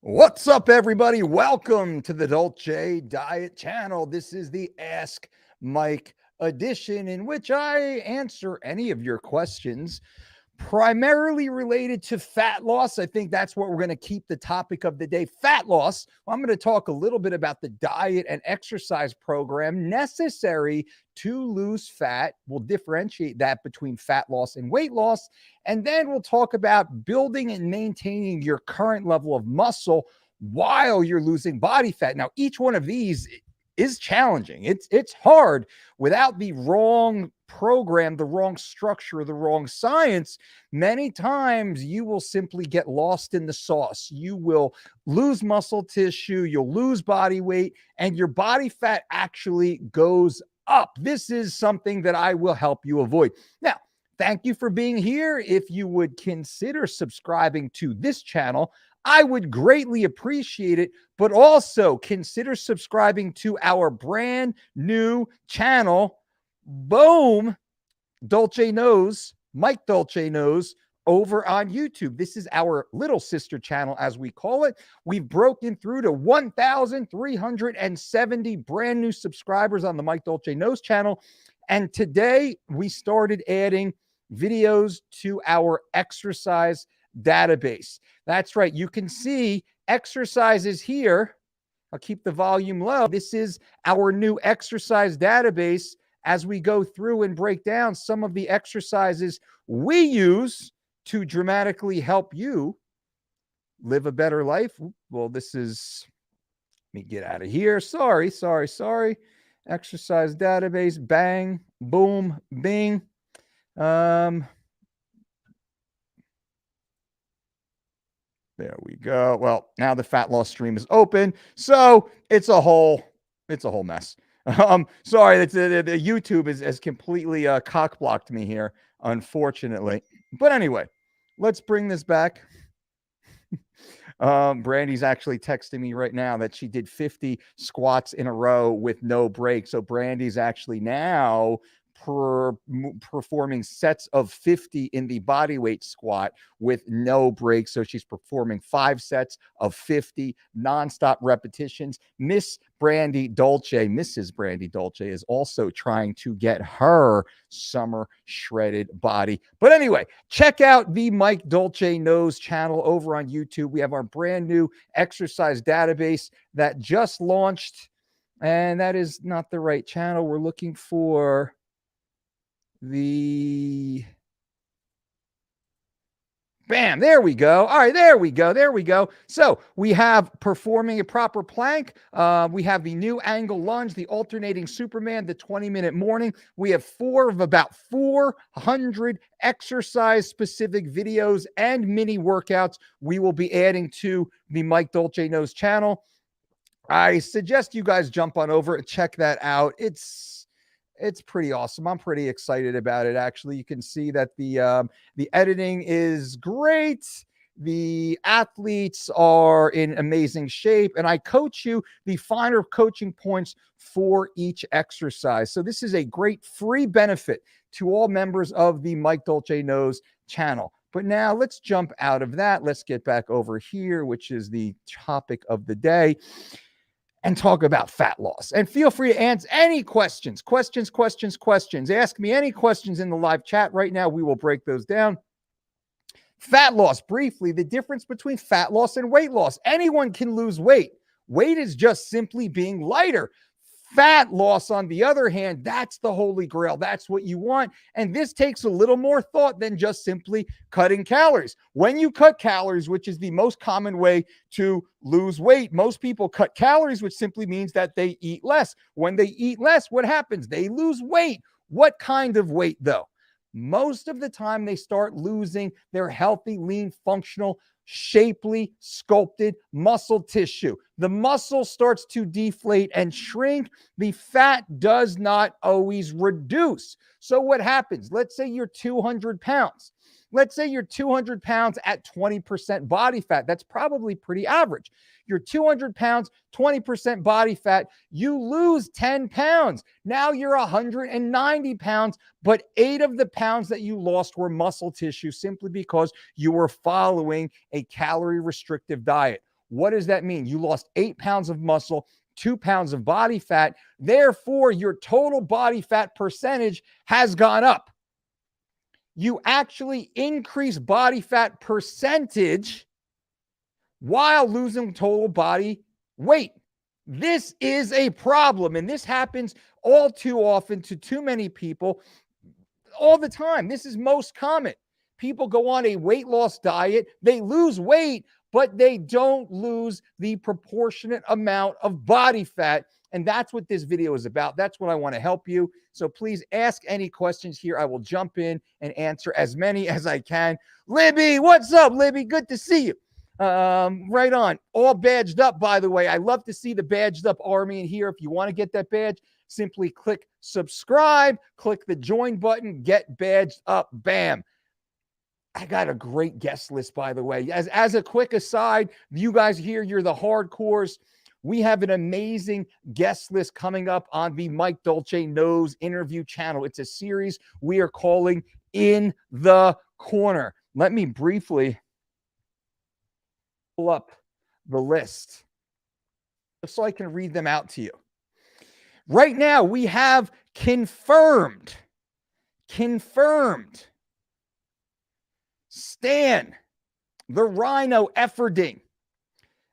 What's up, everybody? Welcome to the Dolce Diet channel. This is the Ask Mike edition, in which I answer any of your questions primarily related to fat loss. I think that's what we're going to keep the topic of the day. Fat loss. I'm going to talk a little bit about the diet and exercise program necessary to lose fat. We'll differentiate that between fat loss and weight loss. And then we'll talk about building and maintaining your current level of muscle while you're losing body fat. Now, each one of these is challenging. It's hard without the wrong program, the wrong structure, the wrong science. Many times you will simply get lost in the sauce. You will lose muscle tissue, you'll lose body weight, and your body fat actually goes up. This is something that I will help you avoid. Now, thank you for being here. If you would consider subscribing to this channel, I would greatly appreciate it, but also consider subscribing to our brand new channel, Boom, Dolce Knows, Mike Dolce Knows, over on YouTube. This is our little sister channel, as we call it. We've broken through to 1,370 brand new subscribers on the Mike Dolce Knows channel. And today we started adding videos to our exercise database. That's right. You can see exercises here. I'll keep the volume low. This is our new exercise database as we go through and break down some of the exercises we use to dramatically help you live a better life. Well, this is, let me get out of here. Sorry. Exercise database, bang, boom, bing. There we go. Well, now the fat loss stream is open, so it's a whole mess. Sorry, the YouTube has completely cock blocked me here, unfortunately. But anyway, let's bring this back. Brandy's actually texting me right now that she did 50 squats in a row with no break. So Brandy's actually now performing sets of 50 in the bodyweight squat with no break. So she's performing 5 sets of 50 nonstop repetitions. Mrs. Brandy Dolce is also trying to get her summer shredded body. But anyway, check out the Mike Dolce Knows channel over on YouTube. We have our brand new exercise database that just launched, and that is not the right channel. We're looking for bam, there we go. All right, there we go. So we have performing a proper plank. We have the new angle lunge, the alternating Superman, the 20-minute morning. We have 4 of about 400 exercise-specific videos and mini workouts we will be adding to the Mike Dolce Knows channel. I suggest you guys jump on over and check that out. It's pretty awesome. I'm pretty excited about it. Actually, you can see that the editing is great. The athletes are in amazing shape, and I coach you the finer coaching points for each exercise. So this is a great free benefit to all members of the Mike Dolce Knows channel. But now let's jump out of that. Let's get back over here, which is the topic of the day, and talk about fat loss. And feel free to answer any questions. Ask me any questions in the live chat right now. We will break those down. Fat loss, briefly, the difference between fat loss and weight loss. Anyone can lose weight. Weight is just simply being lighter. Fat loss, on the other hand, that's the holy grail. That's what you want. And this takes a little more thought than just simply cutting calories. When you cut calories, which is the most common way to lose weight, most people cut calories, which simply means that they eat less. When they eat less, what happens? They lose weight. What kind of weight, though? Most of the time, they start losing their healthy, lean, functional, shapely, sculpted muscle tissue. The muscle starts to deflate and shrink. The fat does not always reduce. So what happens? Let's say you're 200 pounds. Let's say you're 200 pounds at 20% body fat. That's probably pretty average. You're 200 pounds, 20% body fat. You lose 10 pounds. Now you're 190 pounds, but 8 of the pounds that you lost were muscle tissue simply because you were following a calorie restrictive diet. What does that mean? You lost 8 pounds of muscle, 2 pounds of body fat. Therefore, your total body fat percentage has gone up. You actually increase body fat percentage while losing total body weight. This is a problem, and this happens all too often to too many people all the time. This is most common. People go on a weight loss diet, they lose weight, but they don't lose the proportionate amount of body fat. And that's what this video is about. That's what I want to help you. So please ask any questions here. I will jump in and answer as many as I can. Libby, what's up, Libby? Good to see you. Right on. All badged up, by the way. I love to see the badged up army in here. If you want to get that badge, simply click subscribe, click the join button, get badged up. Bam. I got a great guest list, by the way. As a quick aside, you guys here, you're the hardcores. We have an amazing guest list coming up on the Mike Dolce Knows interview channel. It's a series we are calling In the Corner. Let me briefly pull up the list so I can read them out to you. Right now, we have confirmed Stan, the Rhino Efferding,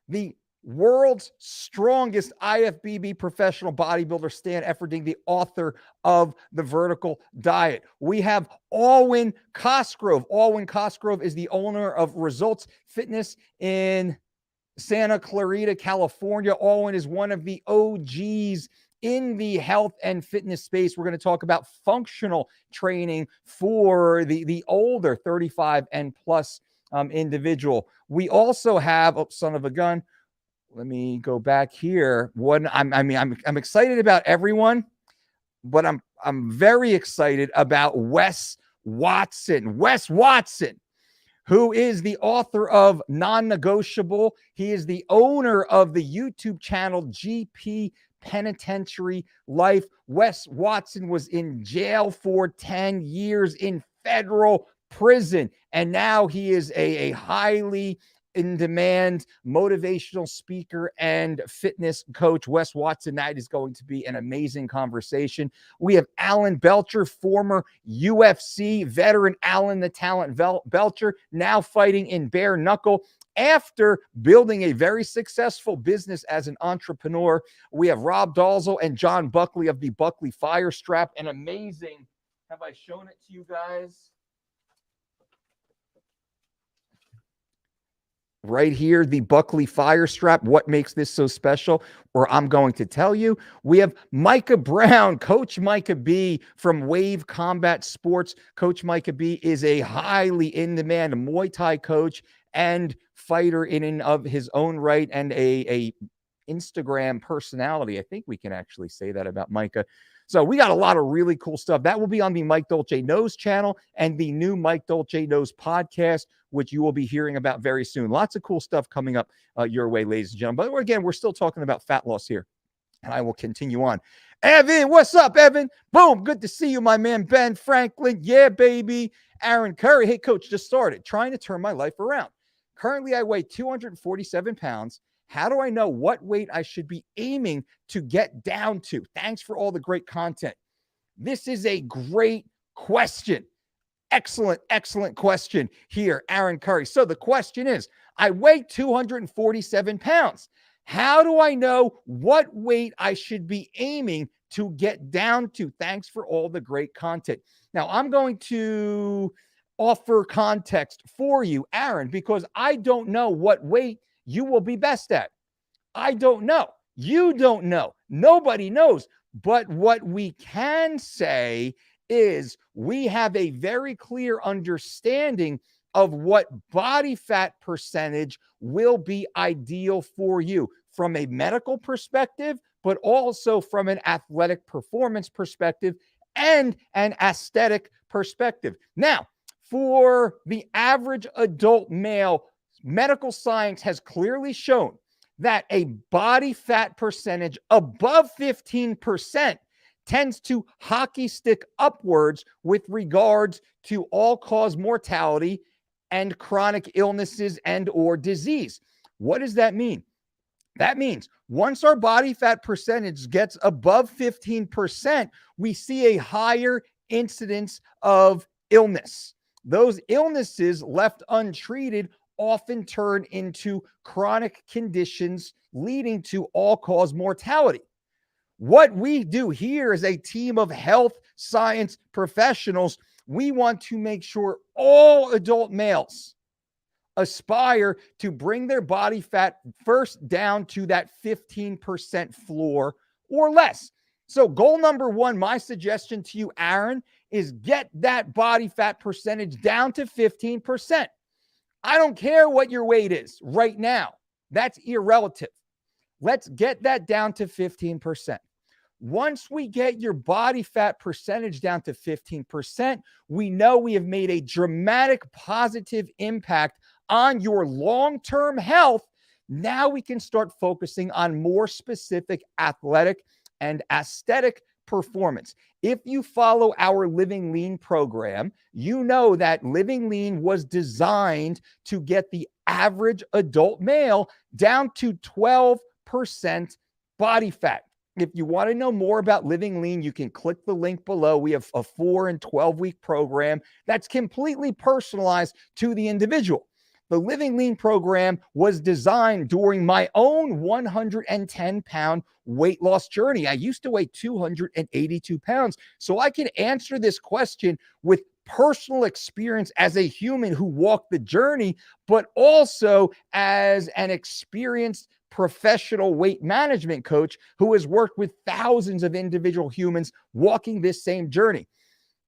the world's strongest IFBB professional bodybuilder, Stan Efferding, the author of The Vertical Diet. We have Alwyn Cosgrove. Alwyn Cosgrove is the owner of Results Fitness in Santa Clarita, California. Alwyn is one of the OGs in the health and fitness space. We're going to talk about functional training for the older 35 and plus individual. We also have, oh, son of a gun. Let me go back here. I'm excited about everyone, but I'm very excited about Wes Watson. Wes Watson, who is the author of Non-Negotiable. He is the owner of the YouTube channel GP Penitentiary Life. Wes Watson was in jail for 10 years in federal prison, and now he is a highly in-demand motivational speaker and fitness coach. Wes Watson, that is going to be an amazing conversation. We have Alan Belcher, former UFC veteran Alan the Talent Belcher, now fighting in bare knuckle after building a very successful business as an entrepreneur. We have Rob Dalzell and John Buckley of the Buckley Fire Strap. An amazing, have I shown it to you guys? Right here, the Buckley Fire Strap. What makes this so special? Or I'm going to tell you. We have Micah Brown, Coach Micah B from Wave Combat Sports. Coach Micah B is a highly in-demand Muay Thai coach and fighter in and of his own right, and a Instagram personality. I think we can actually say that about Micah. So we got a lot of really cool stuff. That will be on the Mike Dolce Knows channel and the new Mike Dolce Knows podcast, which you will be hearing about very soon. Lots of cool stuff coming up your way, ladies and gentlemen. But again, we're still talking about fat loss here, and I will continue on. Evan, what's up, Evan? Boom, good to see you, my man. Ben Franklin, yeah, baby. Aaron Curry, hey, coach, just started trying to turn my life around. Currently, I weigh 247 pounds. How do I know what weight I should be aiming to get down to? Thanks for all the great content. This is a great question. Excellent, excellent question here, Aaron Curry. So the question is, I weigh 247 pounds. How do I know what weight I should be aiming to get down to? Thanks for all the great content. Now, I'm going to offer context for you, Aaron, because I don't know what weight you will be best at. I don't know. You don't know. Nobody knows. But what we can say is we have a very clear understanding of what body fat percentage will be ideal for you from a medical perspective, but also from an athletic performance perspective and an aesthetic perspective. Now, for the average adult male, medical science has clearly shown that a body fat percentage above 15% tends to hockey stick upwards with regards to all-cause mortality and chronic illnesses and or disease. What does that mean? That means once our body fat percentage gets above 15%, we see a higher incidence of illness. Those illnesses left untreated often turn into chronic conditions leading to all-cause mortality. What we do here as a team of health science professionals, we want to make sure all adult males aspire to bring their body fat first down to that 15% floor or less. So goal number one, my suggestion to you, Aaron, is get that body fat percentage down to 15%. I don't care what your weight is right now. That's irrelevant. Let's get that down to 15%. Once we get your body fat percentage down to 15%, we know we have made a dramatic positive impact on your long-term health. Now we can start focusing on more specific athletic and aesthetic performance. If you follow our Living Lean program, you know that Living Lean was designed to get the average adult male down to 12% body fat. If you want to know more about Living Lean, you can click the link below. We have a 4 and 12-week program that's completely personalized to the individual. The Living Lean program was designed during my own 110-pound weight loss journey. I used to weigh 282 pounds. So I can answer this question with personal experience as a human who walked the journey, but also as an experienced professional weight management coach who has worked with thousands of individual humans walking this same journey.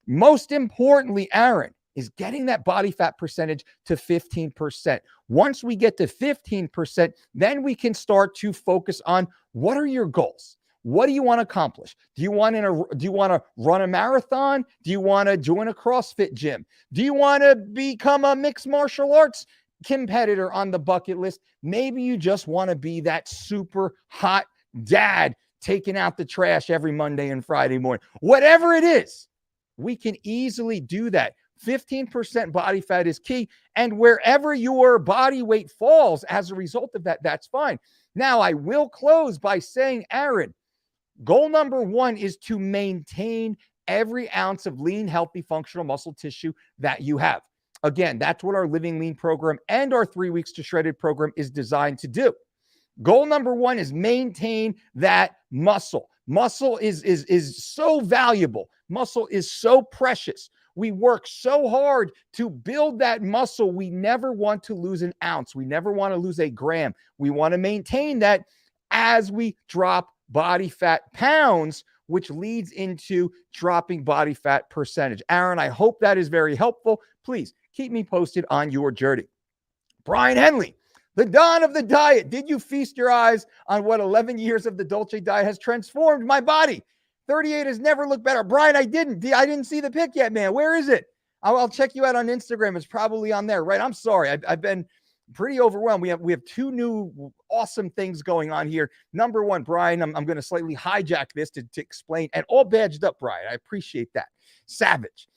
Most importantly, Aaron, is getting that body fat percentage to 15%. Once we get to 15%, then we can start to focus on what are your goals? What do you want to accomplish? Do you want to run a marathon? Do you want to join a CrossFit gym? Do you want to become a mixed martial arts competitor on the bucket list? Maybe you just want to be that super hot dad taking out the trash every Monday and Friday morning. Whatever it is, we can easily do that. 15% body fat is key. And wherever your body weight falls as a result of that, that's fine. Now, I will close by saying, Aaron, goal number one is to maintain every ounce of lean, healthy, functional muscle tissue that you have. Again, that's what our Living Lean program and our 3 weeks to shredded program is designed to do. Goal number one is maintain that muscle. Muscle is so valuable. Muscle is so precious. We work so hard to build that muscle. We never want to lose an ounce. We never want to lose a gram. We want to maintain that as we drop body fat pounds, which leads into dropping body fat percentage. Aaron, I hope that is very helpful. Please keep me posted on your journey. Brian Henley, the dawn of the diet. Did you feast your eyes on what 11 years of the Dolce diet has transformed my body? 38 has never looked better. Brian, I didn't see the pic yet, man. Where is it? I'll check you out on Instagram. It's probably on there, right? I'm sorry. I've been pretty overwhelmed. We have two new awesome things going on here. Number one, Brian, I'm going to slightly hijack this to explain, and all badged up, Brian. I appreciate that. Savage.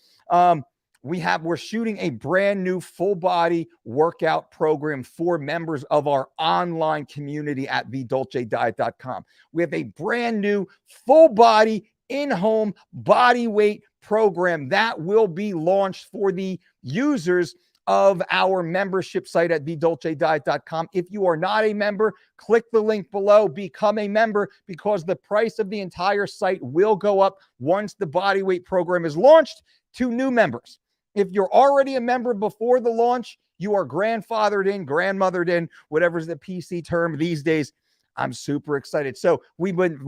We're shooting a brand new full body workout program for members of our online community at thedolcediet.com. We have a brand new full body in-home body weight program that will be launched for the users of our membership site at thedolcediet.com. If you are not a member, click the link below, become a member, because the price of the entire site will go up once the body weight program is launched to new members. If you're already a member before the launch, you are grandfathered in, grandmothered in, whatever's the PC term these days. I'm super excited. So we've been,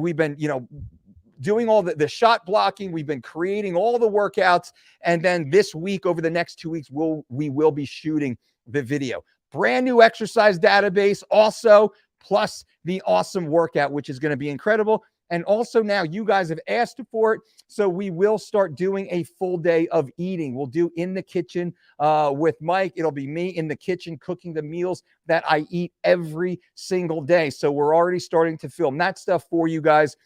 doing all the shot blocking. We've been creating all the workouts. And then this week, over the next 2 weeks, we will be shooting the video. Brand new exercise database also, plus the awesome workout, which is going to be incredible. And also now you guys have asked for it, so we will start doing a full day of eating. We'll do in the kitchen with Mike. It'll be me in the kitchen cooking the meals that I eat every single day. So we're already starting to film that stuff for you guys.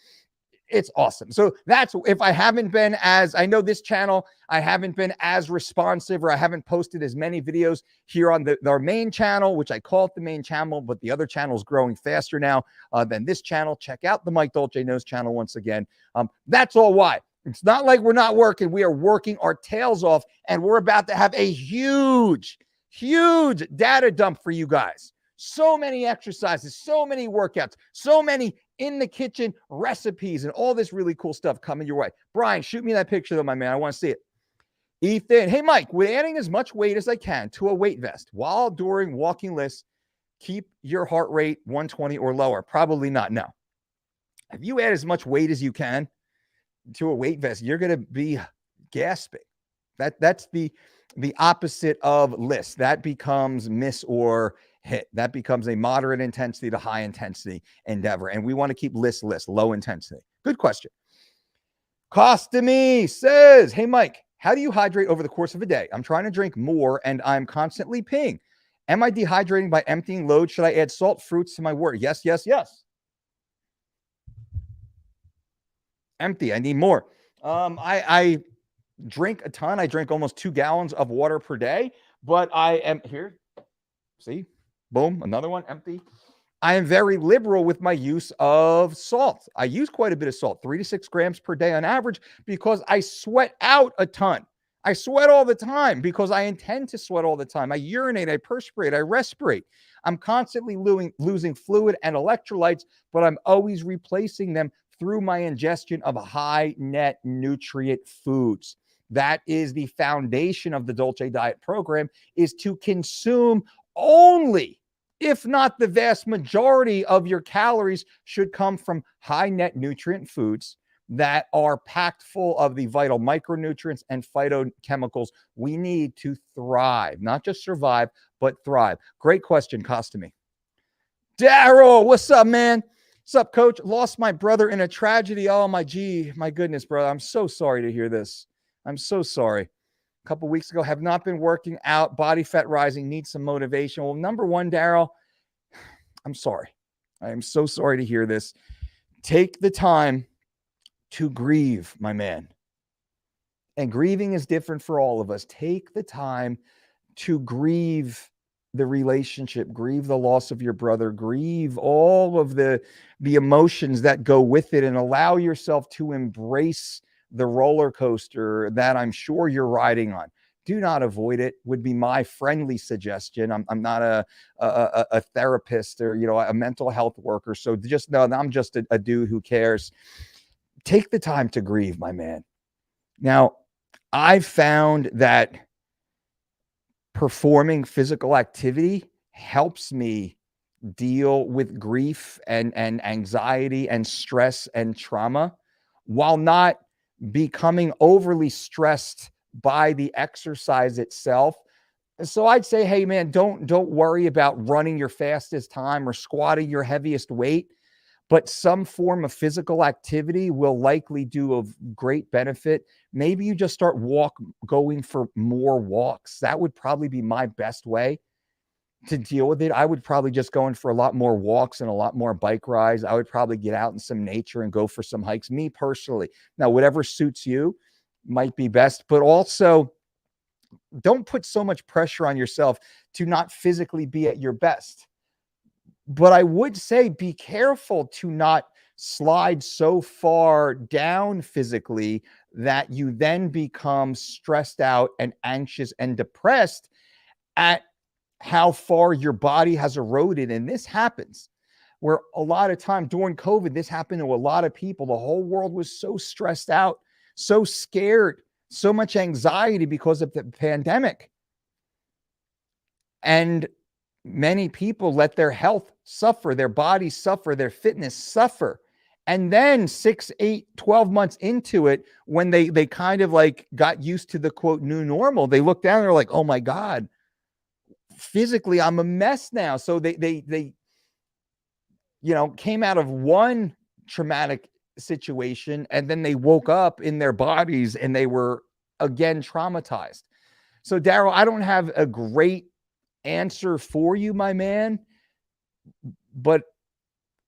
It's awesome. So that's, if I haven't been as, I know this channel, I haven't been as responsive, or I haven't posted as many videos here on our main channel, which I call it the main channel, but the other channel is growing faster now than this channel. Check out the Mike Dolce Knows channel once again. That's all why. It's not like we're not working. We are working our tails off, and we're about to have a huge data dump for you guys. So many exercises, so many workouts, so many in the kitchen recipes, and all this really cool stuff coming your way. Brian, shoot me that picture though, my man. I want to see it. Ethan, hey, Mike, with adding as much weight as I can to a weight vest while doing walking lists, keep your heart rate 120 or lower? Probably not. No. If you add as much weight as you can to a weight vest, you're going to be gasping. That's the opposite of list. That becomes miss or hit. That becomes a moderate intensity to high intensity endeavor. And we want to keep list, low intensity. Good question. Costamy says, hey, Mike, how do you hydrate over the course of a day? I'm trying to drink more and I'm constantly peeing. Am I dehydrating by emptying loads? Should I add salt, fruits to my water? Yes. Empty. I need more. I drink a ton. I drink almost 2 gallons of water per day, but I am here. See, boom, another one, empty. I am very liberal with my use of salt. I use quite a bit of salt, 3 to 6 grams per day on average, because I sweat out a ton. I sweat all the time because I intend to sweat all the time. I urinate, I perspirate, I respirate. I'm constantly losing fluid and electrolytes, but I'm always replacing them through my ingestion of high net nutrient foods. That is the foundation of the Dolce Diet program, is to consume only, if not the vast majority of your calories, should come from high net nutrient foods that are packed full of the vital micronutrients and phytochemicals we need to thrive, not just survive, but thrive. Great question, Costamy. Daryl, what's up, man? What's up, coach? Lost my brother in a tragedy. Oh, my goodness, brother. I'm so sorry to hear this. I'm so sorry. A couple weeks ago, have not been working out, body fat rising, need some motivation. Well, number one, Daryl, I'm sorry. I am so sorry to hear this. Take the time to grieve, my man. And grieving is different for all of us. Take the time to grieve the relationship, grieve the loss of your brother, grieve all of the emotions that go with it, and allow yourself to embrace the roller coaster that I'm sure you're riding on. Do not avoid it, would be my friendly suggestion. I'm not a therapist or, a mental health worker. So just know that I'm just a dude who cares. Take the time to grieve, my man. Now, I've found that performing physical activity helps me deal with grief and anxiety and stress and trauma, while not becoming overly stressed by the exercise itself. So I'd say, hey, man, don't worry about running your fastest time or squatting your heaviest weight, but some form of physical activity will likely do of great benefit. Maybe you just start going for more walks. That would probably be my best way to deal with it. I would probably just go in for a lot more walks and a lot more bike rides. I would probably get out in some nature and go for some hikes, me personally. Now, whatever suits you might be best, but also don't put so much pressure on yourself to not physically be at your best. But I would say be careful to not slide so far down physically that you then become stressed out and anxious and depressed at how far your body has eroded. And this happens where a lot of time during COVID, this happened to a lot of people. The whole world was so stressed out, so scared, so much anxiety because of the pandemic. And many people let their health suffer, their bodies suffer, their fitness suffer. And then 6, 8, 12 months into it, when they kind of like got used to the quote new normal, they look down and they're like, oh my God, physically I'm a mess now. So they came out of one traumatic situation and then they woke up in their bodies and they were again traumatized. So Daryl, I don't have a great answer for you, my man, but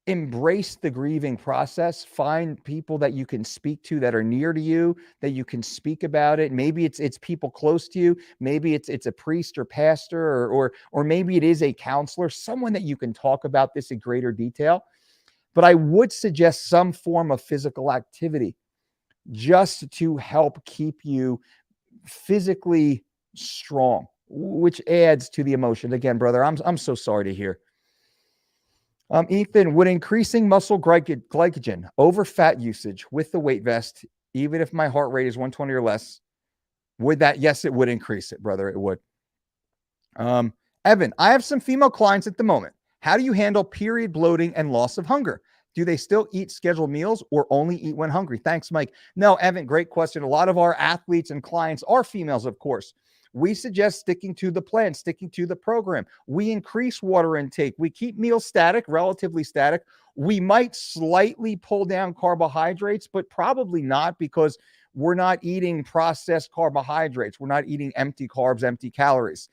embrace the grieving process. Find people that you can speak to that are near to you, that you can speak about it. Maybe it's people close to you. Maybe it's a priest or pastor, or maybe it is a counselor, someone that you can talk about this in greater detail. But I would suggest some form of physical activity just to help keep you physically strong, which adds to the emotion. Again, brother, I'm so sorry to hear. Ethan, would increasing muscle glycogen over fat usage with the weight vest, even if my heart rate is 120 or less, would that? Yes, it would increase it, brother. It would. Evan, I have some female clients at the moment. How do you handle period bloating and loss of hunger? Do they still eat scheduled meals or only eat when hungry? Thanks, Mike. No, Evan, great question. A lot of our athletes and clients are females, of course. We suggest sticking to the plan, sticking to the program. We increase water intake. We keep meals static, relatively static. We might slightly pull down carbohydrates, but probably not, because we're not eating processed carbohydrates. We're not eating empty carbs, empty calories.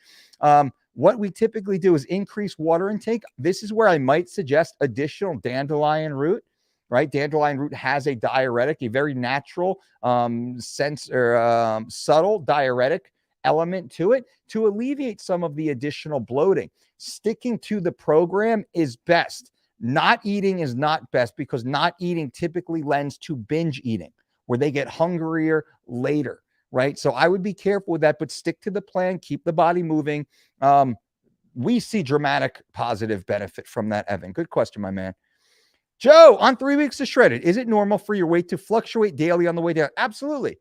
What we typically do is increase water intake. This is where I might suggest additional dandelion root, right? Dandelion root has a diuretic, a very natural, subtle diuretic element to it to alleviate some of the additional bloating. Sticking to the program is best. Not eating is not best, because not eating typically lends to binge eating, where they get hungrier later, right? So I would be careful with that, but stick to the plan, keep the body moving. We see dramatic positive benefit from that, Evan. Good question, my man. Joe, on 3 weeks of shredded, is it normal for your weight to fluctuate daily on the way down? Absolutely.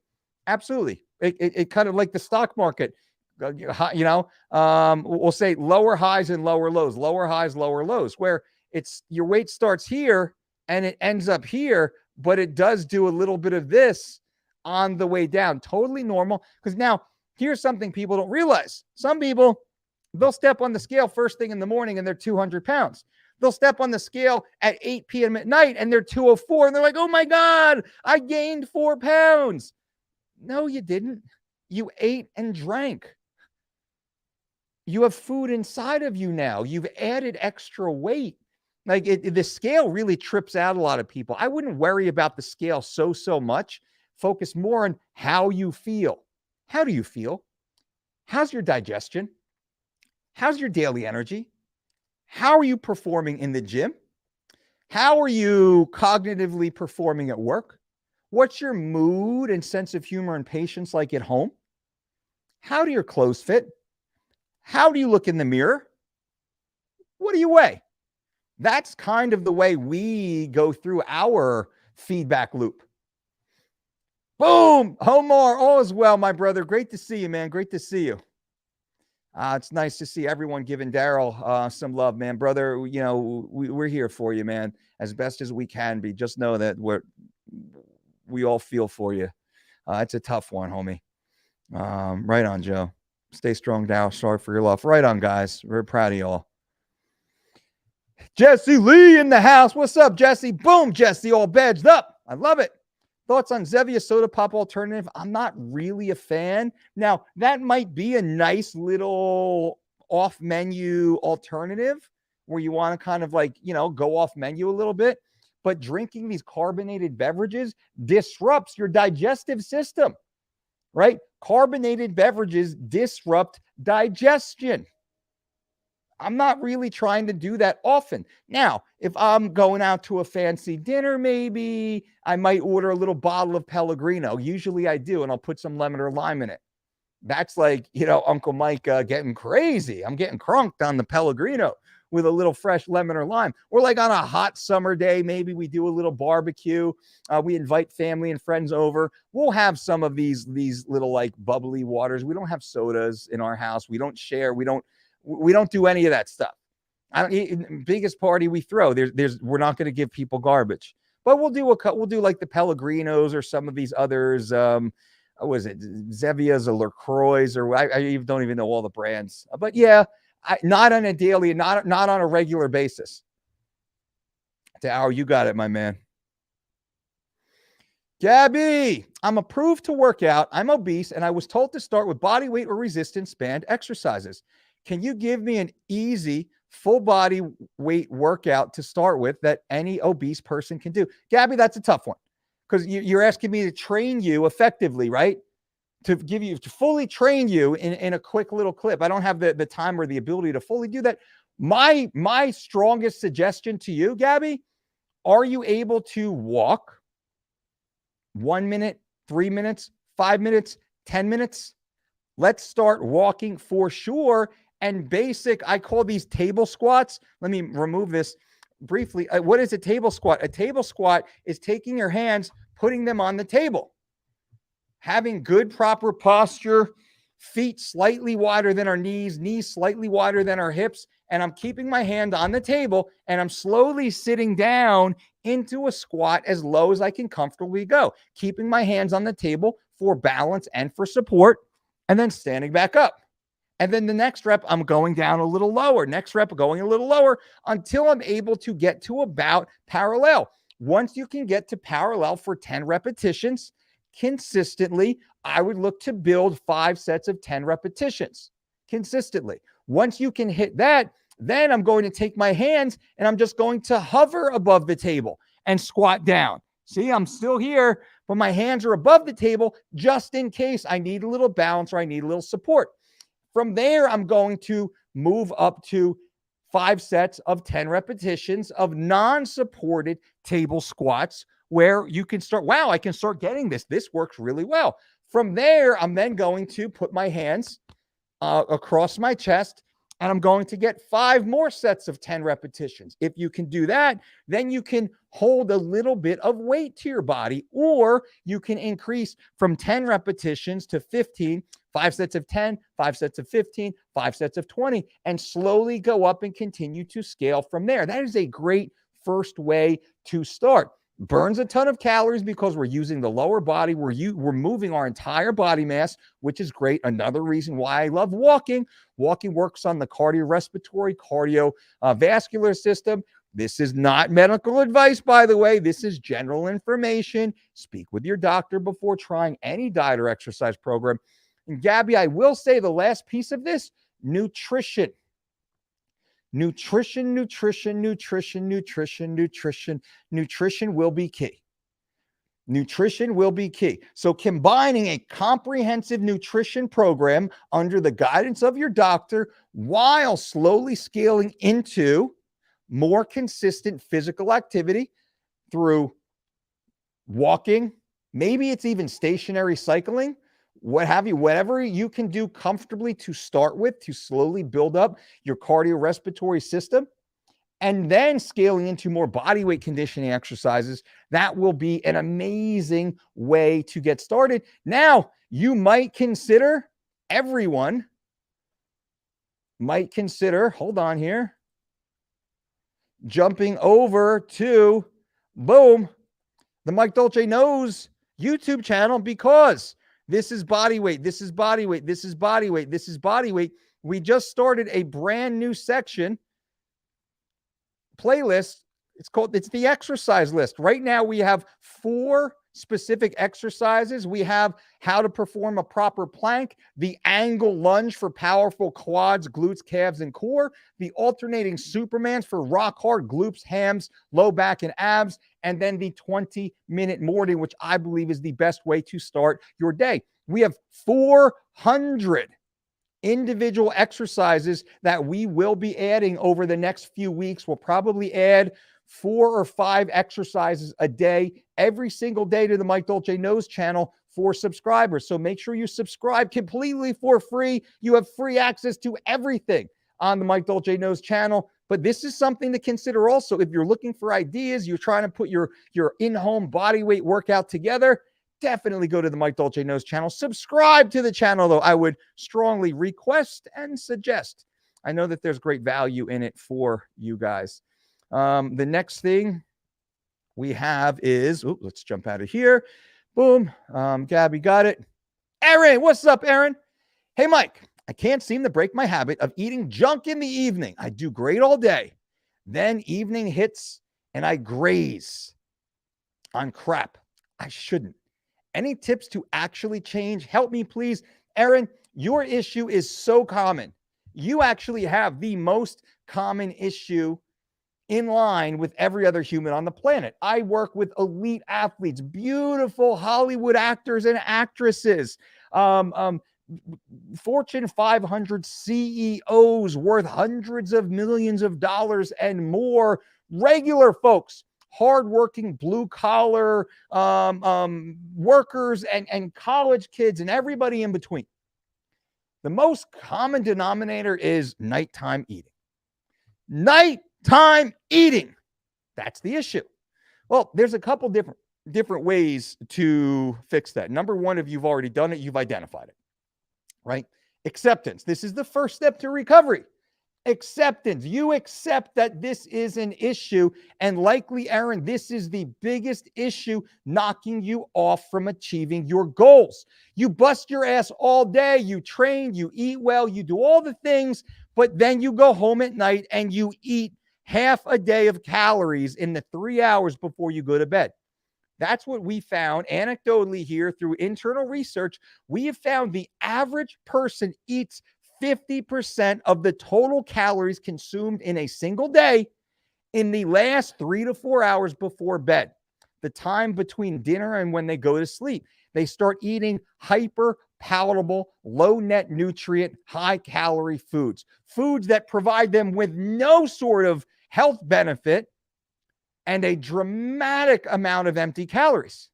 Absolutely. It kind of like the stock market, we'll say lower highs and lower lows, lower highs, lower lows, where it's your weight starts here and it ends up here, but it does do a little bit of this on the way down. Totally normal. Because now here's something people don't realize. Some people, they'll step on the scale first thing in the morning and they're 200 pounds. They'll step on the scale at 8 p.m. at night and they're 204. And they're like, oh my God, I gained 4 pounds. No, you didn't. You ate and drank. You have food inside of you now. You've added extra weight. Like the scale really trips out a lot of people. I wouldn't worry about the scale so much. Focus more on how you feel. How do you feel? How's your digestion? How's your daily energy? How are you performing in the gym? How are you cognitively performing at work? What's your mood and sense of humor and patience like at home? How do your clothes fit? How do you look in the mirror? What do you weigh? That's kind of the way we go through our feedback loop. Boom! Homar, all is well, my brother. Great to see you, man. Great to see you. It's nice to see everyone giving Daryl some love, man. Brother, we're here for you, man, as best as we can be. Just know that we all feel for you. It's a tough one, homie. Right on, Joe. Stay strong, Daryl. Sorry for your love. Right on, guys. We're proud of y'all. Jesse Lee in the house. What's up, Jesse? Boom, Jesse, all badged up. I love it. Thoughts on Zevia soda pop alternative? I'm not really a fan. Now, that might be a nice little off-menu alternative where you want to kind of go off menu a little bit. But drinking these carbonated beverages disrupts your digestive system, right? Carbonated beverages disrupt digestion. I'm not really trying to do that often. Now, if I'm going out to a fancy dinner, maybe I might order a little bottle of Pellegrino. Usually I do, and I'll put some lemon or lime in it. That's like, Uncle Mike getting crazy. I'm getting crunked on the Pellegrino with a little fresh lemon or lime. Or like on a hot summer day, maybe we do a little barbecue. We invite family and friends over. We'll have some of these little like bubbly waters. We don't have sodas in our house. We don't share. We don't do any of that stuff. Biggest party we throw. We're not going to give people garbage, but we'll do like the Pellegrinos or some of these others. What is it? Zevias or LaCroix, or I don't even know all the brands. But yeah, not on a daily, not on a regular basis. Dow, you got it, my man. Gabby, I'm approved to work out. I'm obese, and I was told to start with body weight or resistance band exercises. Can you give me an easy full body weight workout to start with that any obese person can do. Gabby, that's a tough one because you're asking me to train you effectively, right? To fully train you in a quick little clip. I don't have the time or the ability to fully do that. My strongest suggestion to you, Gabby, are you able to walk 1 minute, 3 minutes, 5 minutes, 10 minutes? Let's start walking for sure. And basic, I call these table squats. Let me remove this briefly. What is a table squat? A table squat is taking your hands, putting them on the table, having good, proper posture, feet slightly wider than our knees, knees slightly wider than our hips. And I'm keeping my hand on the table and I'm slowly sitting down into a squat as low as I can comfortably go, keeping my hands on the table for balance and for support, and then standing back up. And then the next rep, I'm going down a little lower. Next rep, going a little lower until I'm able to get to about parallel. Once you can get to parallel for 10 repetitions consistently, I would look to build 5 sets of 10 repetitions consistently. Once you can hit that, then I'm going to take my hands and I'm just going to hover above the table and squat down. See, I'm still here, but my hands are above the table just in case I need a little balance or I need a little support. From there, I'm going to move up to 5 sets of 10 repetitions of non-supported table squats where you can start, wow, I can start getting this. This works really well. From there, I'm then going to put my hands across my chest and I'm going to get 5 more sets of 10 repetitions. If you can do that, then you can hold a little bit of weight to your body, or you can increase from 10 repetitions to 15, 5 sets of 10, 5 sets of 15, 5 sets of 20, and slowly go up and continue to scale from there. That is a great first way to start. Burns a ton of calories because we're using the lower body. We're moving our entire body mass, which is great. Another reason why I love walking. Walking works on the cardiorespiratory, cardiovascular system. This is not medical advice, by the way. This is general information. Speak with your doctor before trying any diet or exercise program. And Gabby, I will say the last piece of this, nutrition. Nutrition will be key. Nutrition will be key. So combining a comprehensive nutrition program under the guidance of your doctor while slowly scaling into more consistent physical activity through walking, maybe it's even stationary cycling, what have you, whatever you can do comfortably to start with, to slowly build up your cardiorespiratory system, and then scaling into more body weight conditioning exercises. That will be an amazing way to get started. Now, you might consider, everyone might consider, hold on here, jumping over to, boom, the Mike Dolce Knows YouTube channel, because this is body weight. This is body weight. This is body weight. This is body weight. We just started a brand new section playlist. It's the exercise list. Right now we have 4 specific exercises. We have how to perform a proper plank, the angle lunge for powerful quads, glutes, calves, and core, the alternating Supermans for rock hard glutes, hams, low back, and abs, and then the 20-minute morning, which I believe is the best way to start your day. We have 400 individual exercises that we will be adding over the next few weeks. We'll probably add 4 or 5 exercises a day, every single day, to the Mike Dolce Knows channel for subscribers. So make sure you subscribe completely for free. You have free access to everything on the Mike Dolce Knows channel. But this is something to consider also. If you're looking for ideas, you're trying to put your in-home body weight workout together, definitely go to the Mike Dolce Knows channel. Subscribe to the channel, though. I would strongly request and suggest. I know that there's great value in it for you guys. The next thing we have is, let's jump out of here. Boom. Gabby got it. Aaron, what's up, Aaron? Hey, Mike, I can't seem to break my habit of eating junk in the evening. I do great all day. Then evening hits and I graze on crap I shouldn't. Any tips to actually change? Help me, please. Aaron, your issue is so common. you actually have the most common issue in line with every other human on the planet. I work with elite athletes, beautiful Hollywood actors and actresses, Fortune 500 CEOs worth hundreds of millions of dollars and more, regular folks, hardworking blue collar workers and college kids and everybody in between. The most common denominator is nighttime eating. Nighttime eating. That's the issue. Well, there's a couple different ways to fix that. Number one, if you've already done it, you've identified it, right? Acceptance. This is the first step to recovery. Acceptance. You accept that this is an issue, and likely, Aaron, this is the biggest issue knocking you off from achieving your goals. You bust your ass all day, you train, you eat well, you do all the things, but then you go home at night and you eat half a day of calories in the 3 hours before you go to bed. That's what we found anecdotally here through internal research. We have found the average person eats 50% of the total calories consumed in a single day in the last 3 to 4 hours before bed, the time between dinner and when they go to sleep. They start eating hyper palatable, low net nutrient, high calorie foods that provide them with no sort of health benefit and a dramatic amount of empty calories.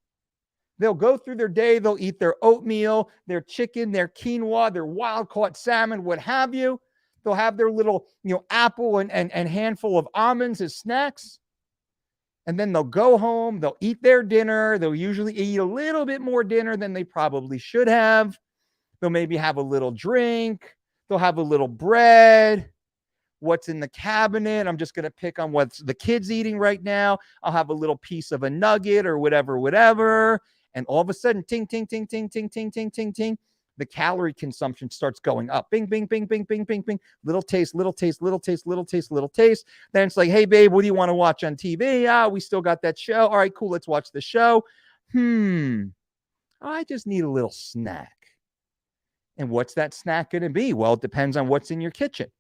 They'll go through their day, they'll eat their oatmeal, their chicken, their quinoa, their wild-caught salmon, what have you. They'll have their little, apple and handful of almonds as snacks. And then they'll go home, they'll eat their dinner. They'll usually eat a little bit more dinner than they probably should have. They'll maybe have a little drink. They'll have a little bread. What's in the cabinet? I'm just going to pick on what the kid's eating right now. I'll have a little piece of a nugget or whatever. And all of a sudden, ting, ting, ting, ting, ting, ting, ting, ting, ting, the calorie consumption starts going up. Bing, bing, bing, bing, bing, bing, bing. Little taste, little taste, little taste, little taste, little taste. Then it's like, hey, babe, what do you want to watch on TV? We still got that show. All right, cool. Let's watch the show. I just need a little snack. And what's that snack going to be? Well, it depends on what's in your kitchen.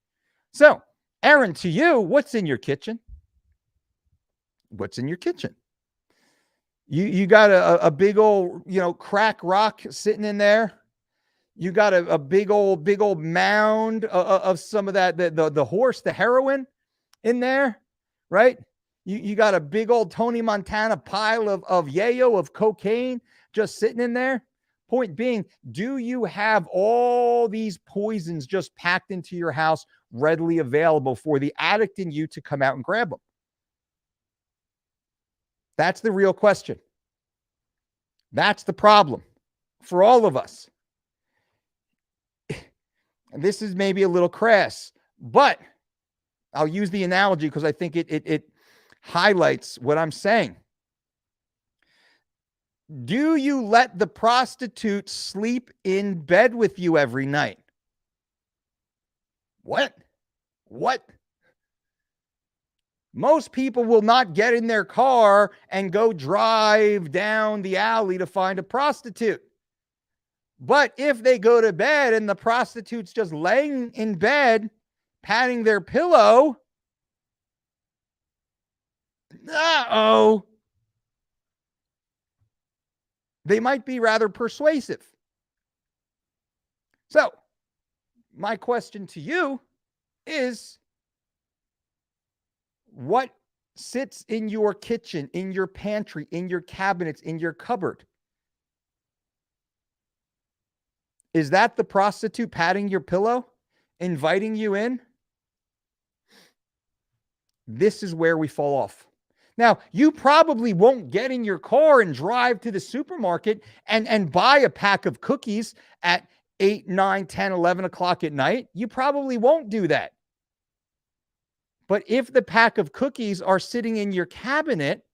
So, Aaron, to you, what's in your kitchen? What's in your kitchen? You got a big old, crack rock sitting in there. You got a big old mound of some of that, the horse, the heroin in there, right? You got a big old Tony Montana pile of yayo, of cocaine just sitting in there. Point being, do you have all these poisons just packed into your house readily available for the addict in you to come out and grab them? That's the real question. That's the problem for all of us. And this is maybe a little crass, but I'll use the analogy because I think it highlights what I'm saying. Do you let the prostitute sleep in bed with you every night? What? Most people will not get in their car and go drive down the alley to find a prostitute. But if they go to bed and the prostitute's just laying in bed, patting their pillow, they might be rather persuasive. So, my question to you is, what sits in your kitchen, in your pantry, in your cabinets, in your cupboard? Is that the prostitute patting your pillow, inviting you in? This is where we fall off. Now, you probably won't get in your car and drive to the supermarket and buy a pack of cookies at 8, 9, 10, 11 o'clock at night. You probably won't do that. But if the pack of cookies are sitting in your cabinet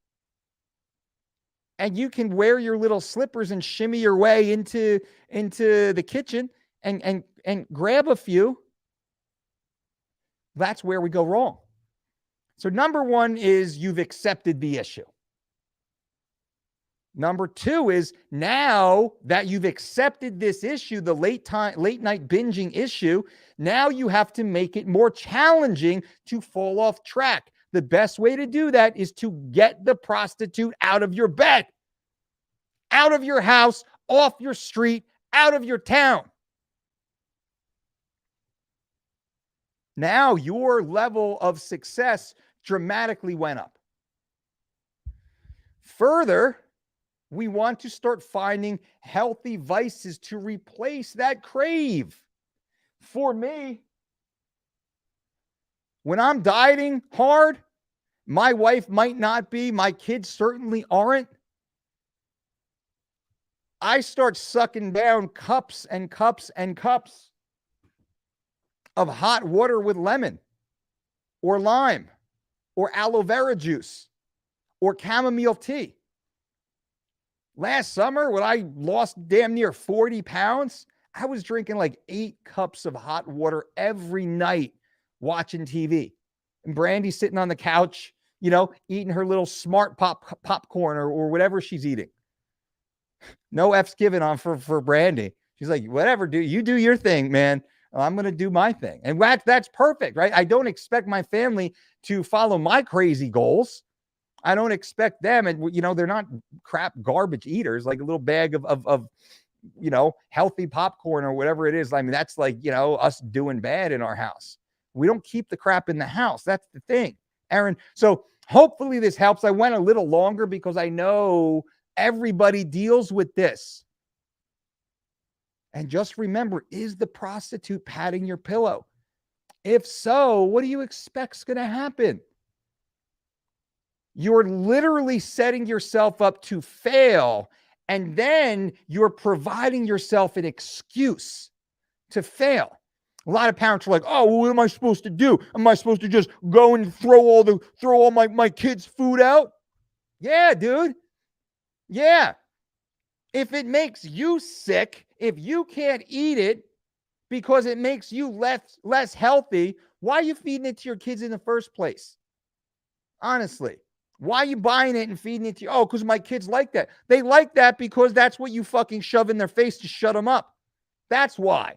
and you can wear your little slippers and shimmy your way into the kitchen and grab a few, that's where we go wrong. So number one is you've accepted the issue. Number two is, now that you've accepted this issue, the late night binging issue, now you have to make it more challenging to fall off track. The best way to do that is to get the prostitute out of your bed, out of your house, off your street, out of your town. Now your level of success dramatically went up. Further, we want to start finding healthy vices to replace that crave. For me, when I'm dieting hard, my wife might not be, my kids certainly aren't. I start sucking down cups and cups and cups of hot water with lemon or lime or aloe vera juice or chamomile tea. Last summer, when I lost damn near 40 pounds, I was drinking like 8 cups of hot water every night watching TV. And Brandy's sitting on the couch, eating her little smart popcorn or whatever she's eating. No F's given on for Brandy. She's like, whatever, you do your thing, man. I'm going to do my thing. And that's perfect, right? I don't expect my family to follow my crazy goals. I don't expect them, and they're not crap garbage eaters, like a little bag of healthy popcorn or whatever it is. I mean, that's like, us doing bad in our house. We don't keep the crap in the house. That's the thing, Aaron. So hopefully this helps. I went a little longer because I know everybody deals with this. And just remember, is the prostitute patting your pillow? If so, what do you expect's going to happen? You're literally setting yourself up to fail, and then you're providing yourself an excuse to fail. A lot of parents are like, oh, well, what am I supposed to do? Am I supposed to just go and throw all my kids' food out? Yeah, dude. Yeah. If it makes you sick, if you can't eat it because it makes you less healthy, why are you feeding it to your kids in the first place? Honestly. Why are you buying it and feeding it to you? Oh, because my kids like that. They like that because that's what you fucking shove in their face to shut them up. That's why.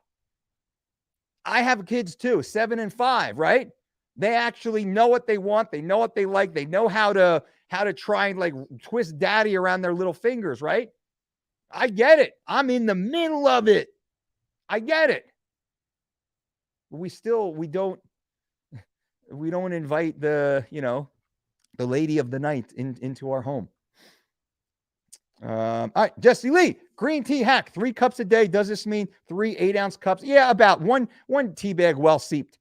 I have kids too, 7 and 5, right? They actually know what they want. They know what they like. They know how to try and like twist daddy around their little fingers, right? I get it. I'm in the middle of it. I get it. We don't invite the lady of the night into our home. All right, Jesse Lee, green tea hack, 3 cups a day. Does this mean 3 8-ounce cups? Yeah, about one tea bag well seeped,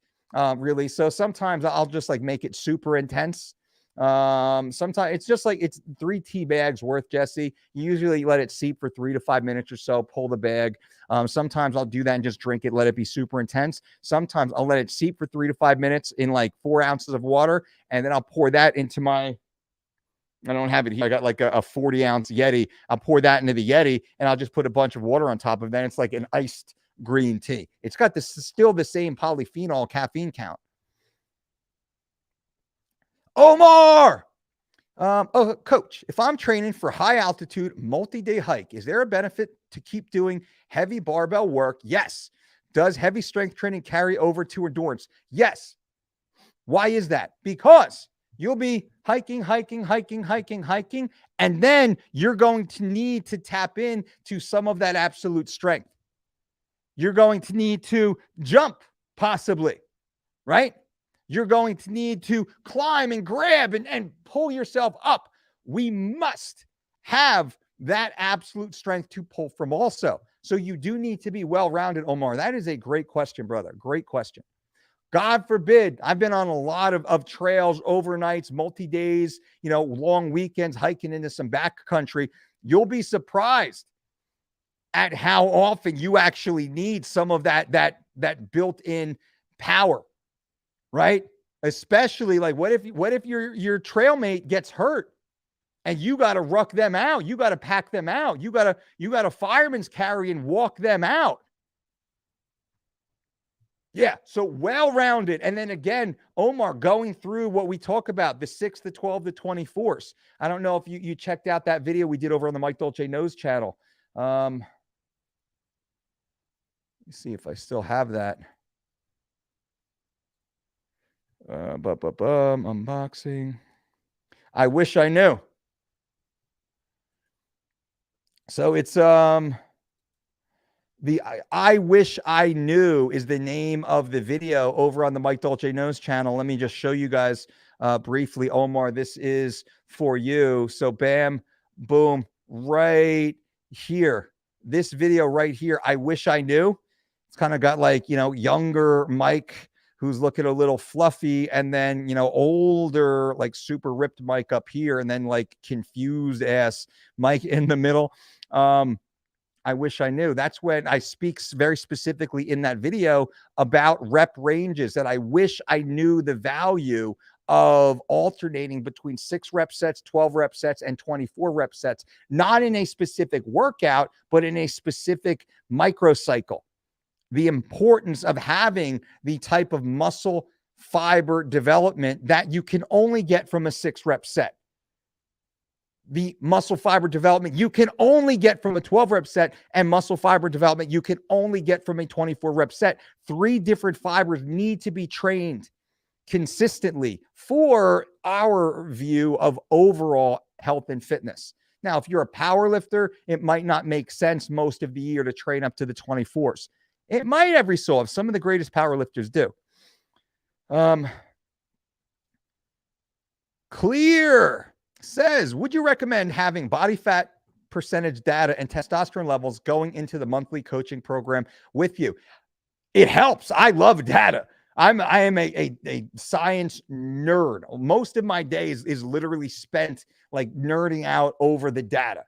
really. So sometimes I'll just like make it super intense. Sometimes it's just like it's 3 tea bags worth, Jesse. You usually let it seep for 3 to 5 minutes or so, pull the bag. Sometimes I'll do that and just drink it, let it be super intense. Sometimes I'll let it seep for 3 to 5 minutes in like 4 ounces of water, and then I'll pour that into I don't have it here. I got like a 40-ounce Yeti. I'll pour that into the Yeti, and I'll just put a bunch of water on top of that. It's like an iced green tea. It's got still the same polyphenol caffeine count. Omar! Coach, if I'm training for high altitude, multi-day hike, is there a benefit to keep doing heavy barbell work? Yes. Does heavy strength training carry over to endurance? Yes. Why is that? Because you'll be hiking, and then you're going to need to tap into some of that absolute strength. You're going to need to jump, possibly, right? You're going to need to climb and grab and pull yourself up. We must have that absolute strength to pull from also. So you do need to be well-rounded, Omar. That is a great question, brother. Great question. God forbid, I've been on a lot of trails, overnights, multi-days, long weekends, hiking into some backcountry. You'll be surprised at how often you actually need some of that built-in power, right? Especially like what if your trail mate gets hurt and you got to ruck them out, you got to pack them out, you got to fireman's carry and walk them out. Yeah, so well-rounded. And then again, Omar going through what we talk about, the 6, the 12, the 24s. I don't know if you checked out that video we did over on the Mike Dolce Knows channel. Let me see if I still have that. Unboxing. I wish I knew. So it's the I Wish I Knew is the name of the video over on the Mike Dolce Knows channel. Let me just show you guys briefly. Omar, this is for you. So bam, boom, right here. This video right here, I Wish I Knew. It's kind of got like, younger Mike who's looking a little fluffy, and then, older, like super ripped Mike up here, and then like confused ass Mike in the middle. I wish I knew. That's when I speak very specifically in that video about rep ranges, that I wish I knew the value of alternating between 6 rep sets, 12 rep sets, and 24 rep sets, not in a specific workout, but in a specific microcycle. The importance of having the type of muscle fiber development that you can only get from a 6 rep set. The muscle fiber development you can only get from a 12 rep set, and muscle fiber development you can only get from a 24 rep set. 3 different fibers need to be trained consistently for our view of overall health and fitness. Now, if you're a power lifter, it might not make sense most of the year to train up to the 24s. It might every so often. Some of the greatest power lifters do. Clear says, would you recommend having body fat percentage data and testosterone levels going into the monthly coaching program with you? It helps. I love data. I am a science nerd. Most of my days is literally spent like nerding out over the data.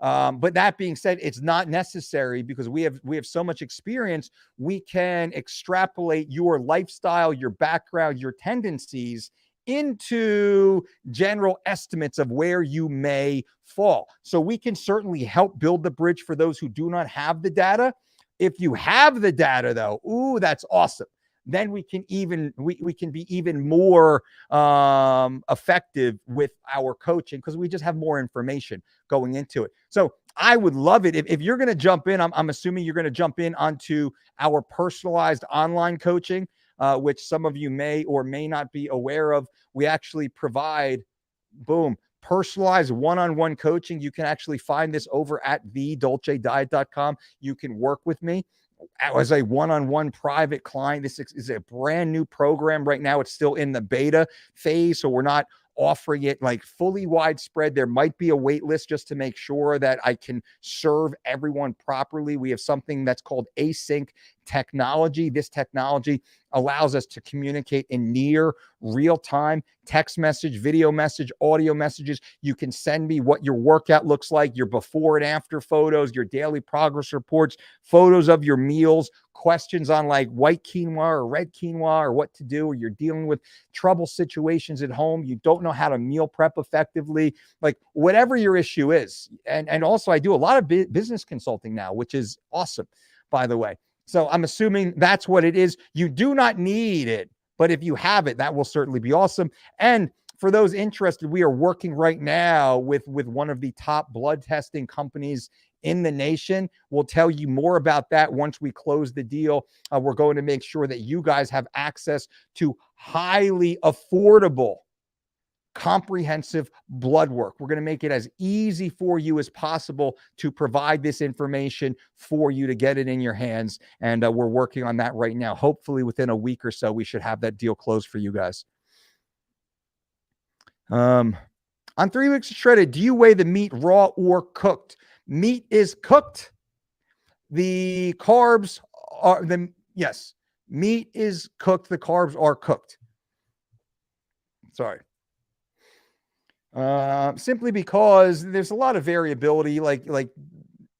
But that being said, it's not necessary because we have so much experience. We can extrapolate your lifestyle, your background, your tendencies into general estimates of where you may fall. So we can certainly help build the bridge for those who do not have the data. If you have the data, though, ooh, that's awesome. Then we can be even more effective with our coaching because we just have more information going into it. So I would love it if you're going to jump in. I'm assuming you're going to jump in onto our personalized online coaching, which some of you may or may not be aware of. We actually provide, boom, personalized one-on-one coaching. You can actually find this over at thedolcediet.com. You can work with me as a one-on-one private client. This is a brand new program right now. It's still in the beta phase, so we're not offering it like fully widespread. There might be a wait list just to make sure that I can serve everyone properly. We have something that's called async technology. This technology allows us to communicate in near real time, text message, video message, audio messages. You can send me what your workout looks like, your before and after photos, your daily progress reports, photos of your meals, questions on like white quinoa or red quinoa or what to do, or you're dealing with trouble situations at home, you don't know how to meal prep effectively, like whatever your issue is. And also I do a lot of business consulting now, which is awesome, by the way. So I'm assuming that's what it is. You do not need it, but if you have it, that will certainly be awesome. And for those interested, we are working right now with one of the top blood testing companies in the nation. We'll tell you more about that once we close the deal. We're going to make sure that you guys have access to highly affordable, comprehensive blood work. We're going to make it as easy for you as possible to provide this information for you to get it in your hands. And we're working on that right now. Hopefully within a week or so, we should have that deal closed for you guys. On 3 weeks of shredded, do you weigh the meat raw or cooked? Meat is cooked. The carbs are yes, meat is cooked. The carbs are cooked. Sorry. Simply because there's a lot of variability, like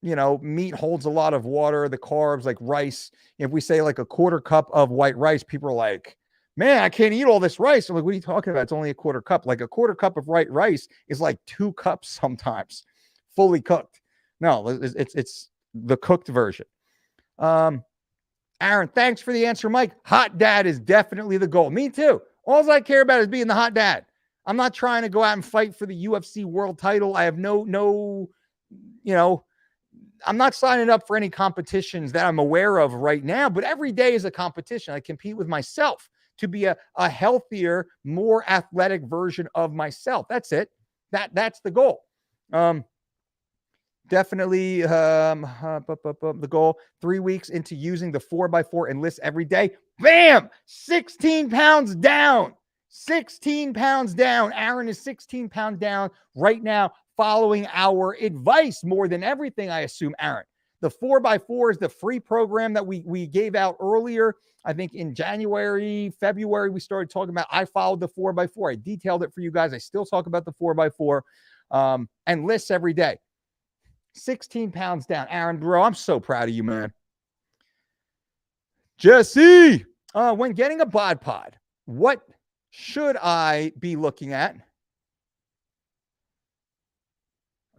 meat holds a lot of water, the carbs, like rice. If we say like a quarter cup of white rice, people are like, man, I can't eat all this rice. I'm like, what are you talking about? It's only a quarter cup. Like a quarter cup of white rice is like 2 cups sometimes, fully cooked. No, it's the cooked version. Aaron, thanks for the answer, Mike. Hot dad is definitely the goal. Me too. All I care about is being the hot dad. I'm not trying to go out and fight for the UFC world title. I have no, I'm not signing up for any competitions that I'm aware of right now, but every day is a competition. I compete with myself to be a healthier, more athletic version of myself. That's it. That's the goal. Definitely the goal. 3 weeks into using the 4x4 enlist every day. Bam! 16 pounds down. 16 pounds down. Aaron is 16 pounds down right now, following our advice more than everything, I assume, Aaron. The 4x4 is the free program that we gave out earlier. I think in January, February, we started talking about, I followed the 4x4. I detailed it for you guys. I still talk about the 4x4 and lists every day. 16 pounds down. Aaron, bro, I'm so proud of you, man. Jesse, when getting a bod pod, what should I be looking at?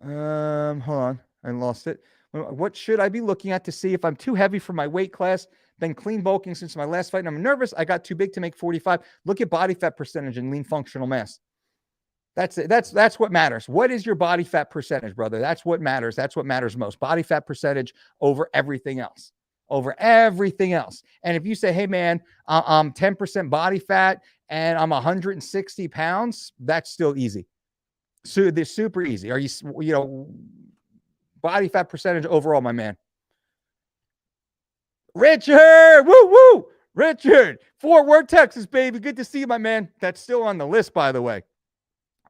Hold on. I lost it. What should I be looking at to see if I'm too heavy for my weight class? Been clean bulking since my last fight, and I'm nervous. I got too big to make 45. Look at body fat percentage and lean functional mass. That's it. That's what matters. What is your body fat percentage, brother? That's what matters. That's what matters most. Body fat percentage over everything else. Over everything else. And if you say, hey, man, I'm 10% body fat and I'm 160 pounds, that's still easy. So they're super easy. Are you body fat percentage overall, my man? Richard, woo. Richard, Fort Worth, Texas, baby. Good to see you, my man. That's still on the list, by the way.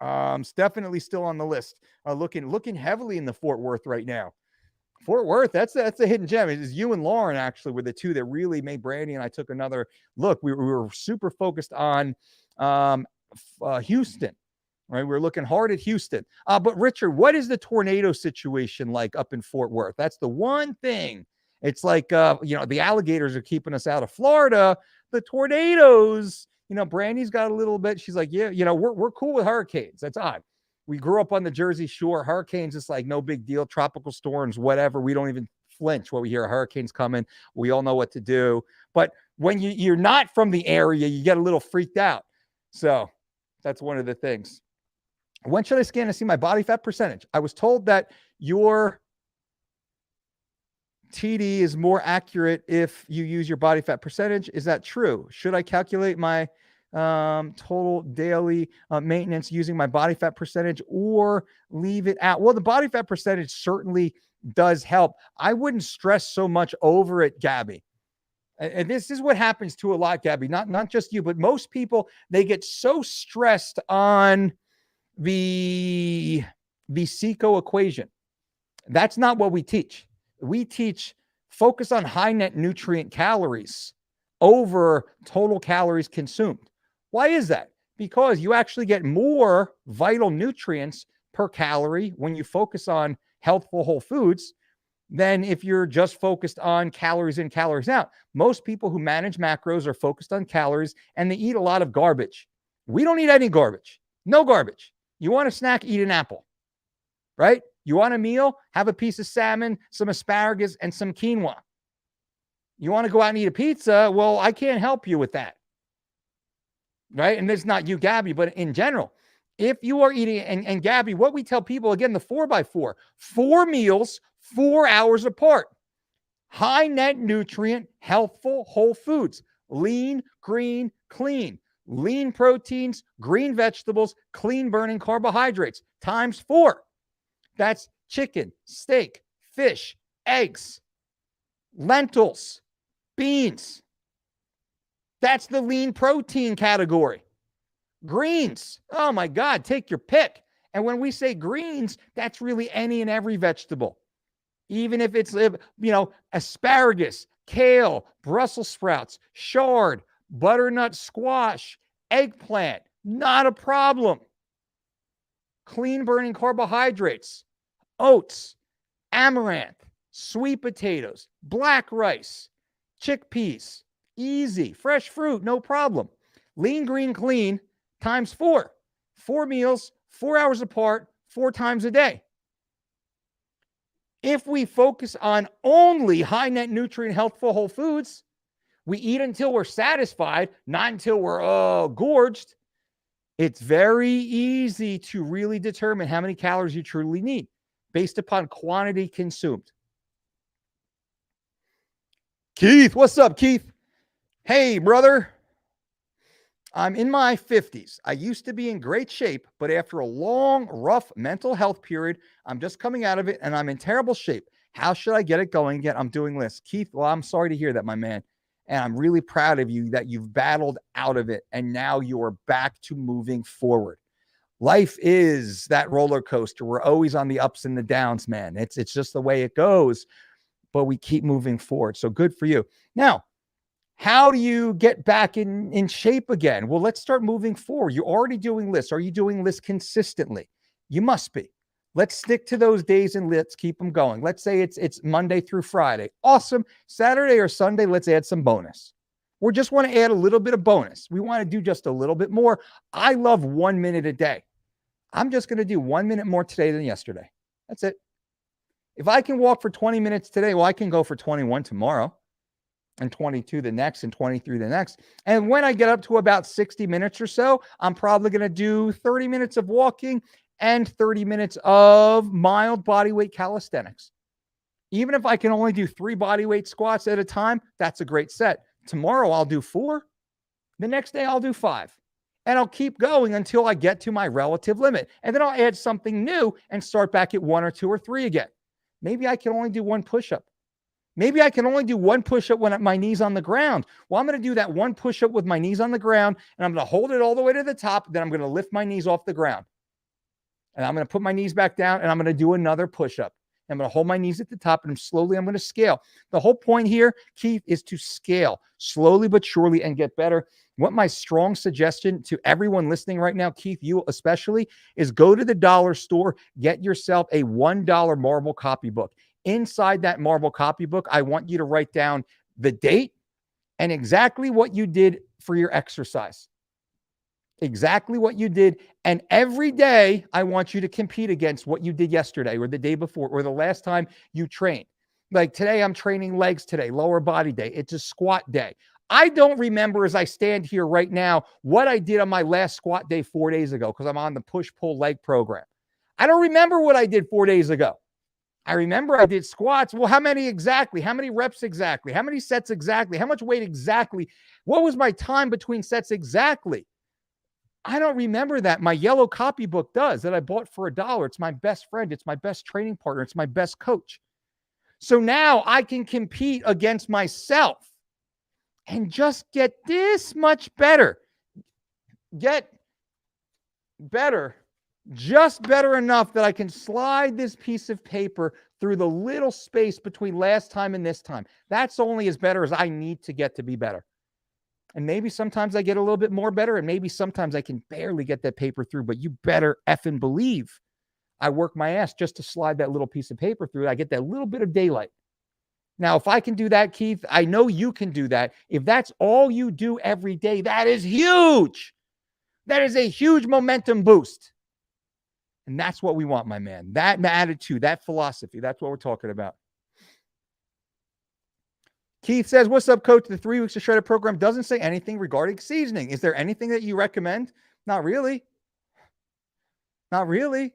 It's definitely still on the list. Looking heavily in the Fort Worth right now. Fort Worth, that's a hidden gem. It is you and Lauren actually were the two that really made Brandy and I took another look. We were super focused on Houston, right? We were looking hard at Houston. But Richard, what is the tornado situation like up in Fort Worth? That's the one thing. It's like the alligators are keeping us out of Florida. The tornadoes. Brandy's got a little bit. She's like, yeah, we're cool with hurricanes. That's odd. We grew up on the Jersey Shore. Hurricanes is like no big deal. Tropical storms, whatever. We don't even flinch when we hear a hurricane's coming. We all know what to do. But when you're not from the area, you get a little freaked out. So that's one of the things. When should I scan to see my body fat percentage? I was told that your TD is more accurate if you use your body fat percentage. Is that true? Should I calculate my total daily maintenance using my body fat percentage or leave it out? Well, the body fat percentage certainly does help. I wouldn't stress so much over it, Gabby. And this is what happens to a lot, Gabby, not just you, but most people, they get so stressed on the SECO equation. That's not what we teach. We teach focus on high net nutrient calories over total calories consumed. Why is that? Because you actually get more vital nutrients per calorie when you focus on healthful whole foods than if you're just focused on calories in, calories out. Most people who manage macros are focused on calories and they eat a lot of garbage. We don't eat any garbage. No garbage. You want a snack, eat an apple, right? You want a meal? Have a piece of salmon, some asparagus, and some quinoa. You want to go out and eat a pizza? Well, I can't help you with that, right? And it's not you, Gabby, but in general, if you are eating, and Gabby, what we tell people, again, the 4x4, 4 meals, 4 hours apart, high net nutrient, healthful, whole foods, lean, green, clean, lean proteins, green vegetables, clean burning carbohydrates, times 4. That's chicken, steak, fish, eggs, lentils, beans. That's the lean protein category. Greens. Oh my God, take your pick. And when we say greens, that's really any and every vegetable. Even if it's, asparagus, kale, Brussels sprouts, chard, butternut squash, eggplant, not a problem. Clean burning carbohydrates, oats, amaranth, sweet potatoes, black rice, chickpeas, easy, fresh fruit, no problem. Lean, green, clean, times 4. 4 meals, 4 hours apart, 4 times a day. If we focus on only high net nutrient, healthful whole foods, We eat until we're satisfied, not until we're gorged. It's very easy to really determine how many calories you truly need based upon quantity consumed. Keith, what's up, Keith? Hey, brother. I'm in my 50s. I used to be in great shape, but after a long, rough mental health period, I'm just coming out of it and I'm in terrible shape. How should I get it going again? I'm doing this. Keith, well, I'm sorry to hear that, my man. And I'm really proud of you that you've battled out of it and now you are back to moving forward. Life is that roller coaster. We're always on the ups and the downs, man. It's just the way it goes, but we keep moving forward. So good for you. Now, how do you get back in shape again? Well, let's start moving forward. You're already doing lists. Are you doing lists consistently? You must be. Let's stick to those days and let's keep them going. Let's say it's Monday through Friday. Awesome. Saturday or Sunday, let's add some bonus. We just want to add a little bit of bonus. We want to do just a little bit more. I love 1 minute a day. I'm just going to do 1 minute more today than yesterday. That's it. If I can walk for 20 minutes today, well, I can go for 21 tomorrow and 22 the next and 23 the next. And when I get up to about 60 minutes or so, I'm probably going to do 30 minutes of walking and 30 minutes of mild bodyweight calisthenics. Even if I can only do 3 bodyweight squats at a time, that's a great set. Tomorrow I'll do 4. The next day I'll do 5. And I'll keep going until I get to my relative limit. And then I'll add something new and start back at 1 or 2 or 3 again. Maybe I can only do 1 push-up. Maybe I can only do 1 push-up when my knee's on the ground. Well, I'm going to do that 1 push-up with my knees on the ground, and I'm going to hold it all the way to the top. Then I'm going to lift my knees off the ground. And I'm going to put my knees back down, and I'm going to do another push-up. I'm going to hold my knees at the top, and I'm going to scale. The whole point here, Keith, is to scale slowly but surely and get better. What my strong suggestion to everyone listening right now, Keith, you especially, is go to the dollar store, get yourself a $1 marble copybook. Inside that marble copybook, I want you to write down the date and exactly what you did for your exercise. Exactly what you did. And every day, I want you to compete against what you did yesterday or the day before or the last time you trained. Like today, I'm training legs today, lower body day. It's a squat day. I don't remember as I stand here right now what I did on my last squat day 4 days ago because I'm on the push-pull leg program. I don't remember what I did 4 days ago. I remember I did squats. Well, how many exactly? How many reps exactly? How many sets exactly? How much weight exactly? What was my time between sets exactly? I don't remember that. My yellow copybook does, that I bought for $1. It's my best friend. It's my best training partner. It's my best coach. So now I can compete against myself and just get this much better. Get better. Just better enough that I can slide this piece of paper through the little space between last time and this time. That's only as better as I need to get to be better. And maybe sometimes I get a little bit more better, and maybe sometimes I can barely get that paper through, but you better effing believe I work my ass just to slide that little piece of paper through. I get that little bit of daylight. Now, if I can do that, Keith, I know you can do that. If that's all you do every day, that is huge. That is a huge momentum boost. And that's what we want, my man. That attitude, that philosophy, that's what we're talking about. Keith says, what's up, coach? The 3 weeks to shredder program doesn't say anything regarding seasoning. Is there anything that you recommend? Not really. Not really.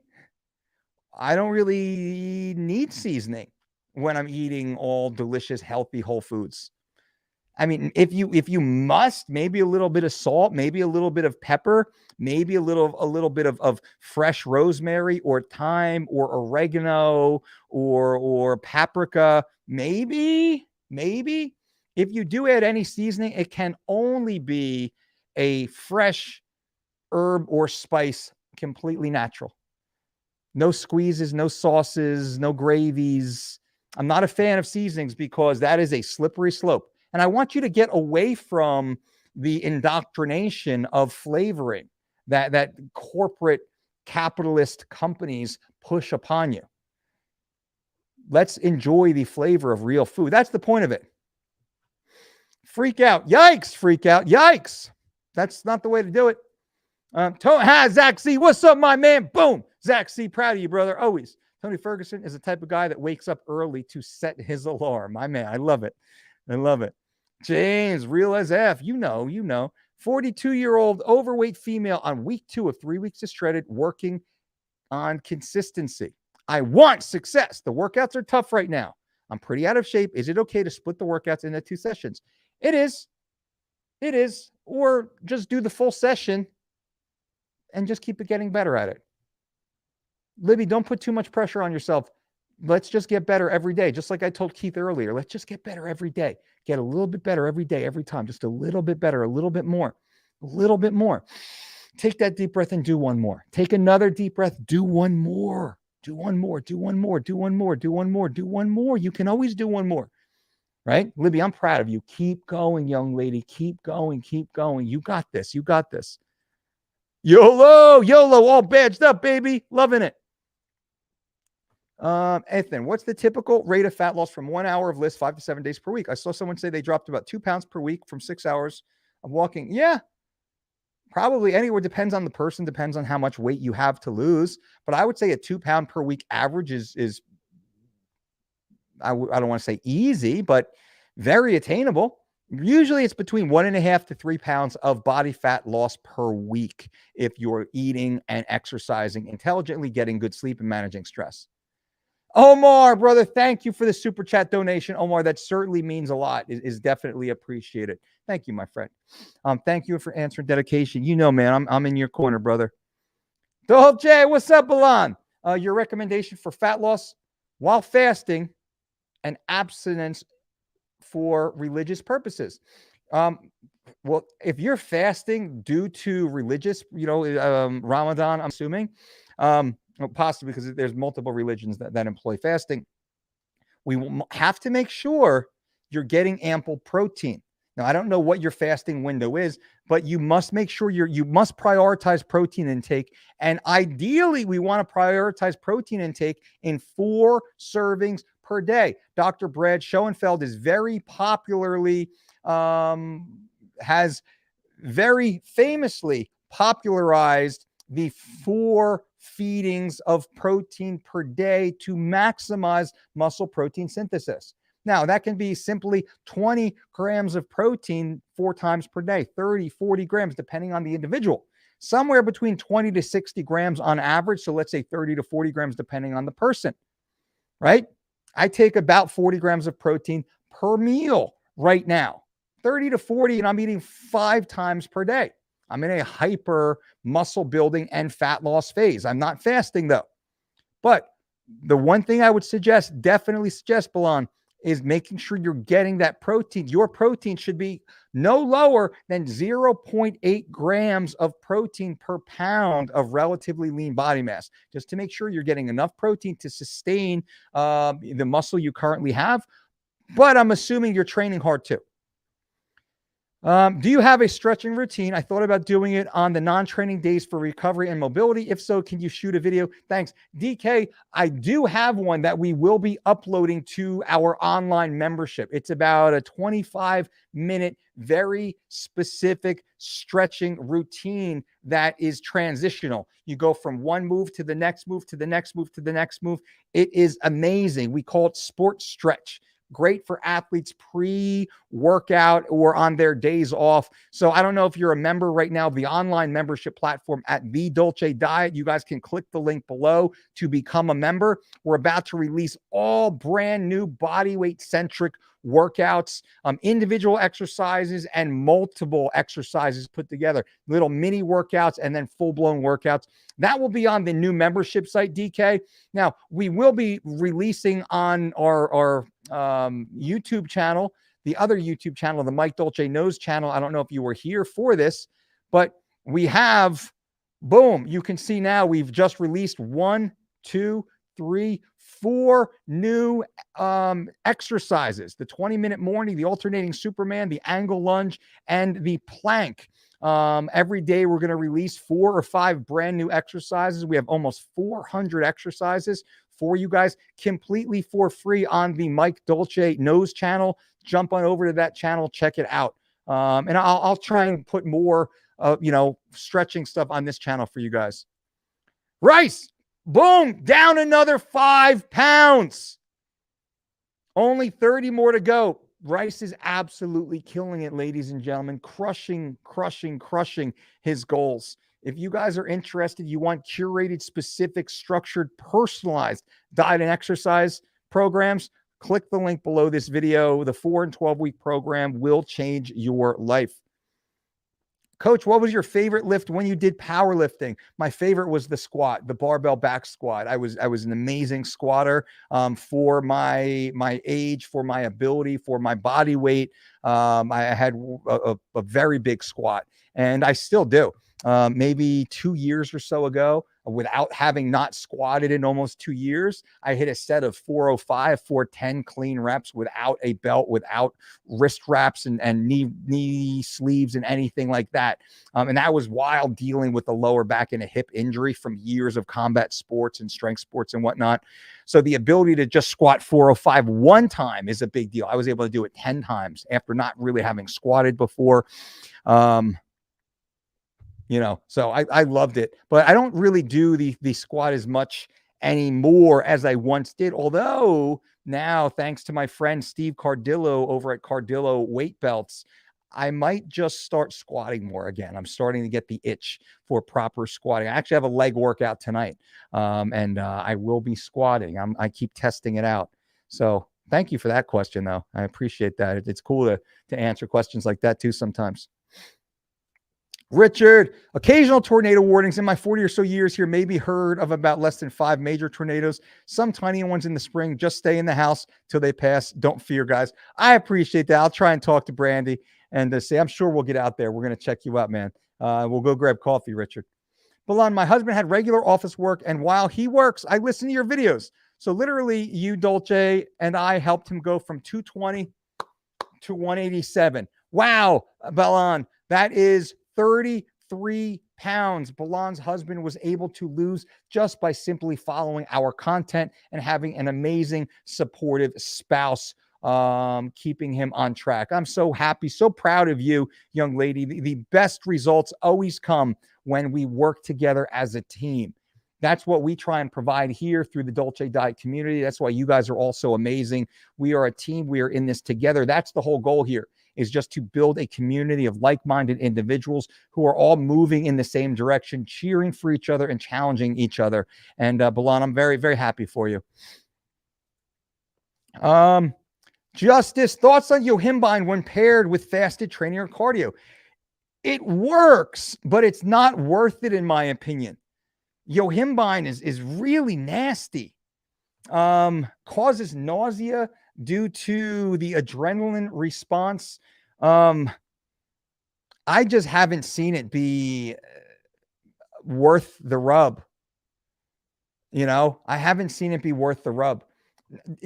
I don't really need seasoning when I'm eating all delicious, healthy, whole foods. I mean, if you must, maybe a little bit of salt, maybe a little bit of pepper, maybe a little bit of fresh rosemary or thyme or oregano or paprika, maybe. If you do add any seasoning, it can only be a fresh herb or spice, completely natural. No squeezes, no sauces, no gravies. I'm not a fan of seasonings because that is a slippery slope. And I want you to get away from the indoctrination of flavoring that corporate capitalist companies push upon you. Let's enjoy the flavor of real food. That's the point of it. Freak out. Yikes. Freak out. Yikes. That's not the way to do it. Hi, Zach C. What's up, my man? Boom. Zach C. Proud of you, brother. Always. Tony Ferguson is the type of guy that wakes up early to set his alarm. My man. I love it. I love it. James, real as F. You know. 42-year-old overweight female on week 2 of 3 weeks of shredded, working on consistency. I want success. The workouts are tough right now. I'm pretty out of shape. Is it okay to split the workouts into 2 sessions? It is. It is. Or just do the full session and just keep getting better at it. Libby, don't put too much pressure on yourself. Let's just get better every day. Just like I told Keith earlier, let's just get better every day. Get a little bit better every day, every time. Just a little bit better, a little bit more, a little bit more. Take that deep breath and do one more. Take another deep breath. Do one more. Do one more. Do one more. Do one more. Do one more. Do one more. You can always do one more. Right? Libby, I'm proud of you. Keep going, young lady. Keep going. Keep going. You got this. You got this. YOLO. YOLO. All badged up, baby. Loving it. Ethan, what's the typical rate of fat loss from 1 hour of lifts 5 to 7 days per week? I saw someone say they dropped about 2 pounds per week from 6 hours of walking. Yeah, probably anywhere. Depends on the person, depends on how much weight you have to lose. But I would say a 2 pound per week average is I don't want to say easy, but very attainable. Usually it's between 1.5 to 3 pounds of body fat loss per week if you're eating and exercising intelligently, getting good sleep, and managing stress. Omar, brother, thank you for the super chat donation. Omar, that certainly means a lot. Is definitely appreciated. Thank you, my friend. Thank you for answering dedication. You know, man, I'm in your corner, brother. Dolce, what's up, Alon? Your recommendation for fat loss while fasting and abstinence for religious purposes. Well, if you're fasting due to religious, Ramadan, I'm assuming, possibly because there's multiple religions that employ fasting, we will have to make sure you're getting ample protein. Now, I don't know what your fasting window is, but you must make sure you must prioritize protein intake. And ideally, we want to prioritize protein intake in 4 servings per day. Dr. Brad Schoenfeld is very popularly, has very famously popularized the 4 feedings of protein per day to maximize muscle protein synthesis. Now, that can be simply 20 grams of protein 4 times per day, 30, 40 grams, depending on the individual. Somewhere between 20 to 60 grams on average. So let's say 30 to 40 grams, depending on the person, right? I take about 40 grams of protein per meal right now, 30 to 40, and I'm eating 5 times per day. I'm in a hyper muscle building and fat loss phase. I'm not fasting though. But the one thing I would definitely suggest, Balan, is making sure you're getting that protein. Your protein should be no lower than 0.8 grams of protein per pound of relatively lean body mass, just to make sure you're getting enough protein to sustain the muscle you currently have. But I'm assuming you're training hard too. Do you have a stretching routine? I thought about doing it on the non-training days for recovery and mobility. If so, can you shoot a video? Thanks. DK, I do have one that we will be uploading to our online membership. It's about a 25-minute, very specific stretching routine that is transitional. You go from one move to the next move, to the next move, to the next move. It is amazing. We call it Sport Stretch. Great for athletes pre-workout or on their days off. So I don't know if you're a member right now of the online membership platform at The Dolce Diet. You guys can click the link below to become a member. We're about to release all brand new bodyweight centric workouts, individual exercises and multiple exercises put together, little mini workouts and then full-blown workouts. That will be on the new membership site, DK. Now, we will be releasing on our YouTube channel, the other YouTube channel, the Mike Dolce Knows channel. I don't know if you were here for this, but we have, boom, you can see now we've just released 1, 2, 3, 4 new exercises: the 20-minute morning, the alternating Superman, the angle lunge, and the plank. Every day we're going to release 4 or 5 brand new exercises. We have almost 400 exercises for you guys completely for free on the Mike Dolce Knows channel. Jump on over to that channel, check it out. And I'll try and put more stretching stuff on this channel for you guys. Rice, boom, down another 5 pounds. Only 30 more to go. Rice is absolutely killing it, ladies and gentlemen, crushing his goals. If you guys are interested, you want curated, specific, structured, personalized diet and exercise programs, click the link below this video. The 4 and 12-week program will change your life. Coach, what was your favorite lift when you did powerlifting? My favorite was the squat, the barbell back squat. I was an amazing squatter for my age, for my ability, for my body weight. I had a very big squat, and I still do. Maybe 2 years or so ago, without having not squatted in almost 2 years, I hit a set of 405, 410 clean reps without a belt, without wrist wraps and knee sleeves and anything like that. And that was while dealing with the lower back and a hip injury from years of combat sports and strength sports and whatnot. So the ability to just squat 405 one time is a big deal. I was able to do it 10 times after not really having squatted before. So I loved it, but I don't really do the squat as much anymore as I once did. Although now, thanks to my friend Steve Cardillo over at Cardillo Weight Belts, I might just start squatting more again. I'm starting to get the itch for proper squatting. I actually have a leg workout tonight, and I will be squatting. I keep testing it out. So thank you for that question, though. I appreciate that. It's cool to answer questions like that too sometimes. Richard, occasional tornado warnings in my 40 or so years here, maybe heard of about less than 5 major tornadoes, some tiny ones in the spring. Just stay in the house till they pass. Don't fear, guys. I appreciate that. I'll try and talk to Brandy and say, I'm sure we'll get out there. We're going to check you out, man. We'll go grab coffee, Richard. Balon, my husband had regular office work, and while he works, I listen to your videos. So literally, you, Dolce, and I helped him go from 220 to 187. Wow, Balon, that is 33 pounds Balon's husband was able to lose just by simply following our content and having an amazing, supportive spouse keeping him on track. I'm so happy, so proud of you, young lady. The best results always come when we work together as a team. That's what we try and provide here through the Dolce Diet community. That's why you guys are all so amazing. We are a team. We are in this together. That's the whole goal here, is just to build a community of like-minded individuals who are all moving in the same direction, cheering for each other and challenging each other. And Balon, I'm very, very happy for you. Justice, thoughts on Yohimbine when paired with fasted training or cardio? It works, but it's not worth it in my opinion. Yohimbine is really nasty. Causes nausea due to the adrenaline response. I just haven't seen it be worth the rub. I haven't seen it be worth the rub.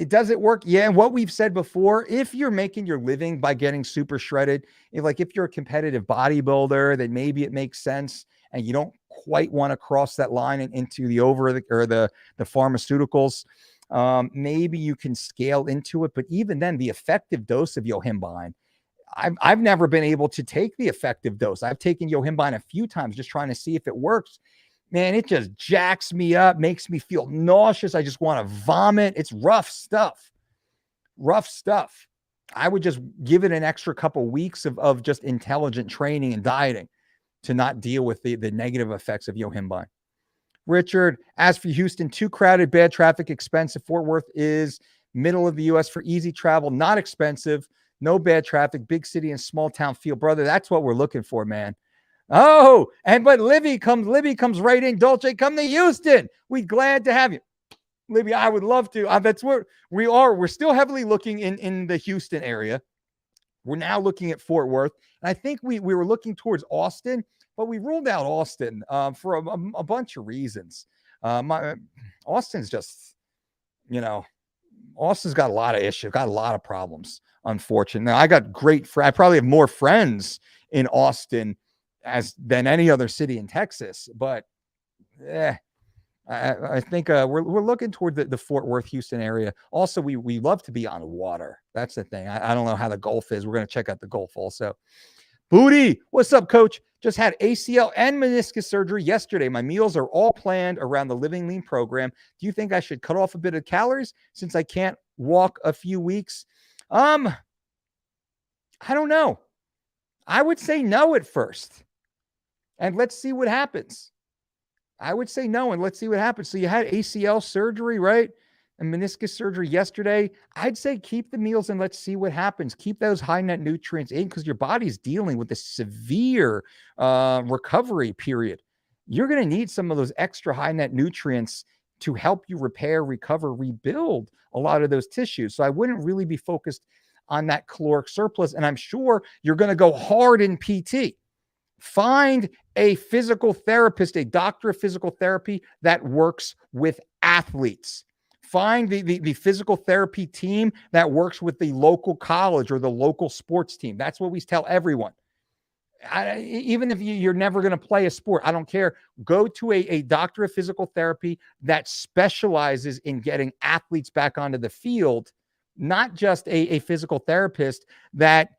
Does it work? Yeah. And what we've said before, if you're making your living by getting super shredded, if you're a competitive bodybuilder, then maybe it makes sense and you don't quite want to cross that line into the pharmaceuticals. Maybe you can scale into it, but even then, the effective dose of Yohimbine, I've never been able to take the effective dose. I've taken Yohimbine a few times just trying to see if it works. Man, it just jacks me up, makes me feel nauseous. I just want to vomit. It's rough stuff. Rough stuff. I would just give it an extra couple weeks of just intelligent training and dieting to not deal with the negative effects of Yohimbine. Richard, as for Houston, too crowded, bad traffic, expensive. Fort Worth is middle of the U.S. for easy travel, not expensive, no bad traffic, big city and small town feel. Brother, that's what we're looking for, man. Oh, but Libby comes right in. Dolce, come to Houston. We're glad to have you. Libby, I would love to. That's where we are. We're still heavily looking in the Houston area. We're now looking at Fort Worth. And I think we were looking towards Austin, but we ruled out Austin for a bunch of reasons. Austin's just, Austin's got a lot of issues, got a lot of problems, unfortunately. Now, I got great friends. I probably have more friends in Austin than any other city in Texas, but I think we're looking toward the Fort Worth, Houston area. Also, we love to be on water. That's the thing. I don't know how the Gulf is. We're going to check out the Gulf also. Booty, what's up, coach? Just had ACL and meniscus surgery yesterday. My meals are all planned around the Living Lean program. Do you think I should cut off a bit of calories since I can't walk a few weeks? I don't know. I would say no at first. And let's see what happens. I would say no, and let's see what happens. So you had ACL surgery, right? And meniscus surgery yesterday. I'd say keep the meals and let's see what happens. Keep those high net nutrients in because your body's dealing with a severe recovery period. You're going to need some of those extra high net nutrients to help you repair, recover, rebuild a lot of those tissues. So I wouldn't really be focused on that caloric surplus. And I'm sure you're going to go hard in PT. Find a physical therapist, a doctor of physical therapy that works with athletes. Find the physical therapy team that works with the local college or the local sports team. That's what we tell everyone. Even if you're never going to play a sport, I don't care. Go to a doctor of physical therapy that specializes in getting athletes back onto the field, not just a physical therapist that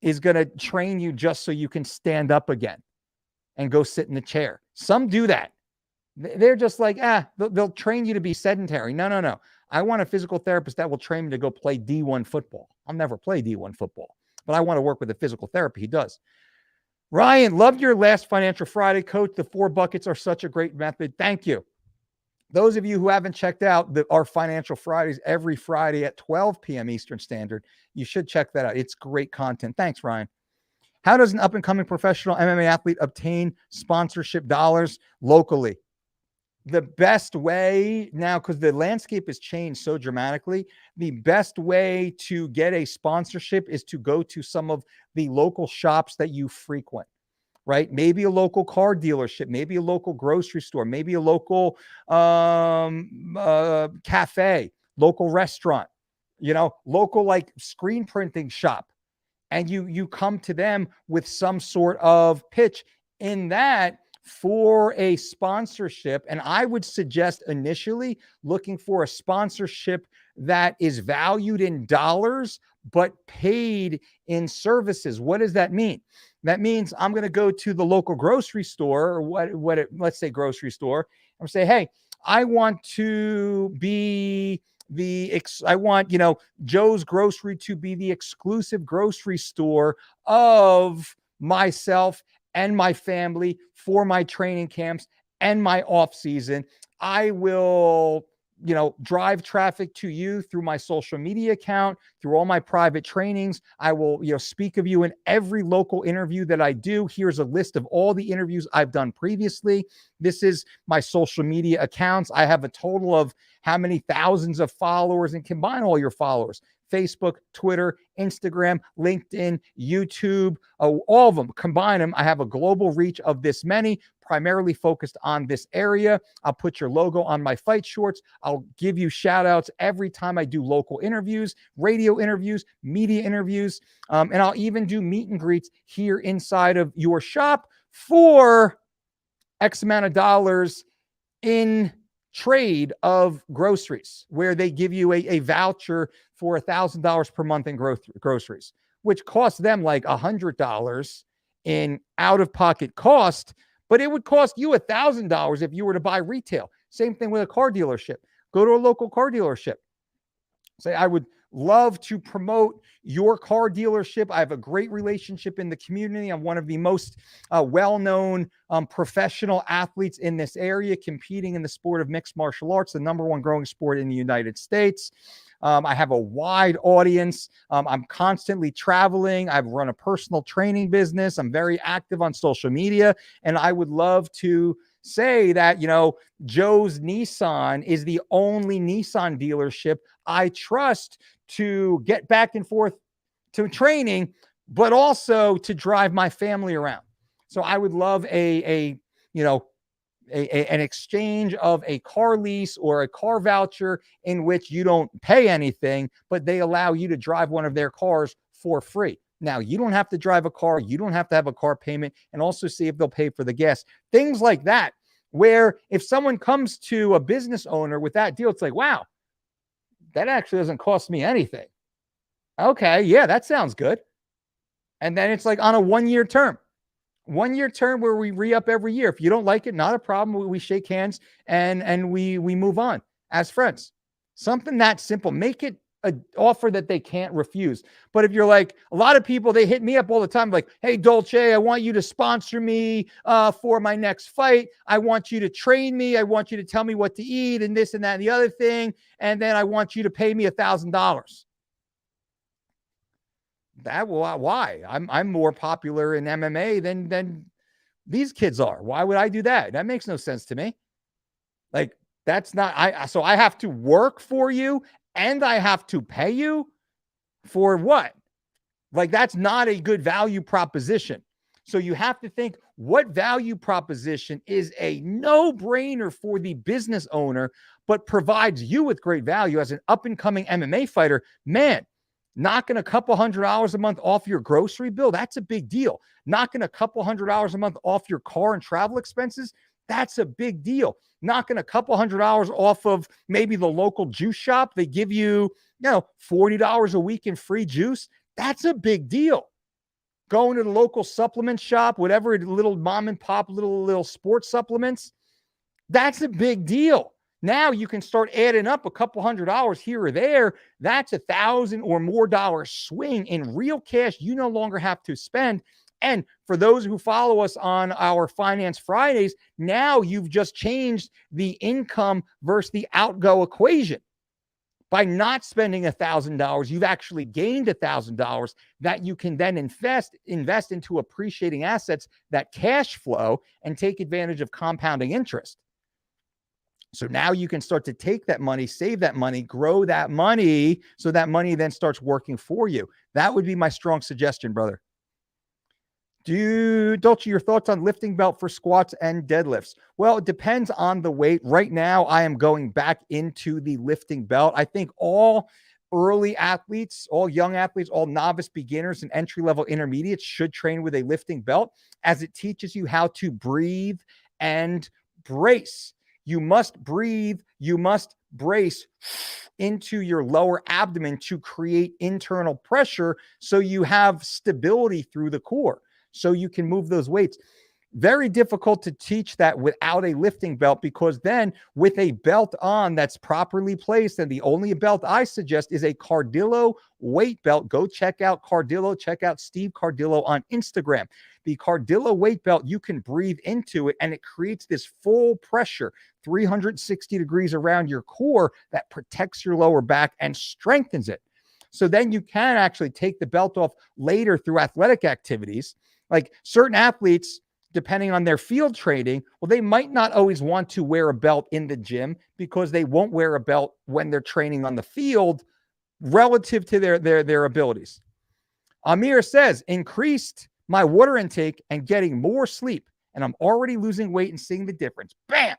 is going to train you just so you can stand up again and go sit in the chair. Some do that. They're just like, they'll train you to be sedentary. No. I want a physical therapist that will train me to go play D1 football. I'll never play D1 football, but I want to work with a physical therapy. He does. Ryan, loved your last Financial Friday, Coach. The 4 buckets are such a great method. Thank you. Those of you who haven't checked out our Financial Fridays every Friday at 12 p.m. Eastern Standard, you should check that out. It's great content. Thanks, Ryan. How does an up-and-coming professional MMA athlete obtain sponsorship dollars locally? The best way now, because the landscape has changed so dramatically, the best way to get a sponsorship is to go to some of the local shops that you frequent. Right? Maybe a local car dealership, maybe a local grocery store, maybe a local cafe, local restaurant, local like screen printing shop. And you come to them with some sort of pitch in that for a sponsorship. And I would suggest initially looking for a sponsorship that is valued in dollars, but paid in services. What does that mean? That means I'm going to go to the local grocery store, or let's say grocery store, and say, hey, I want to be I want, Joe's Grocery to be the exclusive grocery store of myself and my family for my training camps and my off season. I will drive traffic to you through my social media account, through all my private trainings. I will, speak of you in every local interview that I do. Here's a list of all the interviews I've done previously. This is my social media accounts. I have a total of how many thousands of followers, and combine all your followers: Facebook, Twitter, Instagram, LinkedIn, YouTube, all of them, combine them. I have a global reach of this many, primarily focused on this area. I'll put your logo on my fight shorts. I'll give you shout outs every time I do local interviews, radio interviews, media interviews, and I'll even do meet and greets here inside of your shop for X amount of dollars in trade of groceries, where they give you a voucher for $1,000 per month in groceries, which costs them like $100 in out-of-pocket cost, but it would cost you $1,000 if you were to buy retail. Same thing with a car dealership. Go to a local car dealership. Say, I would love to promote your car dealership. I have a great relationship in the community. I'm one of the most well-known professional athletes in this area, competing in the sport of mixed martial arts, the #1 growing sport in the United States. I have a wide audience. I'm constantly traveling. I've run a personal training business. I'm very active on social media, and I would love to say that, Joe's Nissan is the only Nissan dealership I trust to get back and forth to training, but also to drive my family around. So I would love an exchange of a car lease or a car voucher in which you don't pay anything, but they allow you to drive one of their cars for free. Now, you don't have to drive a car. You don't have to have a car payment, and also see if they'll pay for the gas. Things like that, where if someone comes to a business owner with that deal, it's like, wow, that actually doesn't cost me anything. Okay, yeah, that sounds good. And then it's like on a 1-year term. 1-year term where we re-up every year. If you don't like it, not a problem. We shake hands and we move on as friends. Something that simple. Make it an offer that they can't refuse. But if you're like, a lot of people, they hit me up all the time, like, hey, Dolce, I want you to sponsor me for my next fight. I want you to train me. I want you to tell me what to eat and this and that and the other thing. And then I want you to pay me $1,000. Why? I'm more popular in MMA than these kids are. Why would I do that? That makes no sense to me. Like, that's not, so I have to work for you and I have to pay you for what? Like, that's not a good value proposition. So you have to think, what value proposition is a no-brainer for the business owner, but provides you with great value as an up-and-coming MMA fighter? Man, knocking a couple $100 a month off your grocery bill, that's a big deal. Knocking a couple $100 a month off your car and travel expenses, that's a big deal. Knocking a couple $100 off of maybe the local juice shop, they give you, $40 a week in free juice. That's a big deal. Going to the local supplement shop, whatever, little mom and pop, little sports supplements, that's a big deal. Now you can start adding up a couple $100 here or there. That's $1,000 or more swing in real cash you no longer have to spend. And for those who follow us on our Finance Fridays, now you've just changed the income versus the outgo equation. By not spending $1,000, you've actually gained $1,000 that you can then invest into appreciating assets that cash flow and take advantage of compounding interest. So now you can start to take that money, save that money, grow that money, so that money then starts working for you. That would be my strong suggestion, brother. Dolce, your thoughts on lifting belt for squats and deadlifts? Well, it depends on the weight. Right now, I am going back into the lifting belt. I think all early athletes, all young athletes, all novice beginners and entry-level intermediates should train with a lifting belt, as it teaches you how to breathe and brace. You must breathe, you must brace into your lower abdomen to create internal pressure so you have stability through the core, so you can move those weights. Very difficult to teach that without a lifting belt, because then with a belt on that's properly placed, and the only belt I suggest is a Cardillo weight belt. Go check out Cardillo, check out Steve Cardillo on Instagram. The Cardillo weight belt, you can breathe into it and it creates this full pressure, 360 degrees around your core, that protects your lower back and strengthens it. So then you can actually take the belt off later through athletic activities. Like certain athletes, depending on their field training, well, they might not always want to wear a belt in the gym because they won't wear a belt when they're training on the field relative to their abilities. Amir says, increased my water intake and getting more sleep, and I'm already losing weight and seeing the difference. Bam!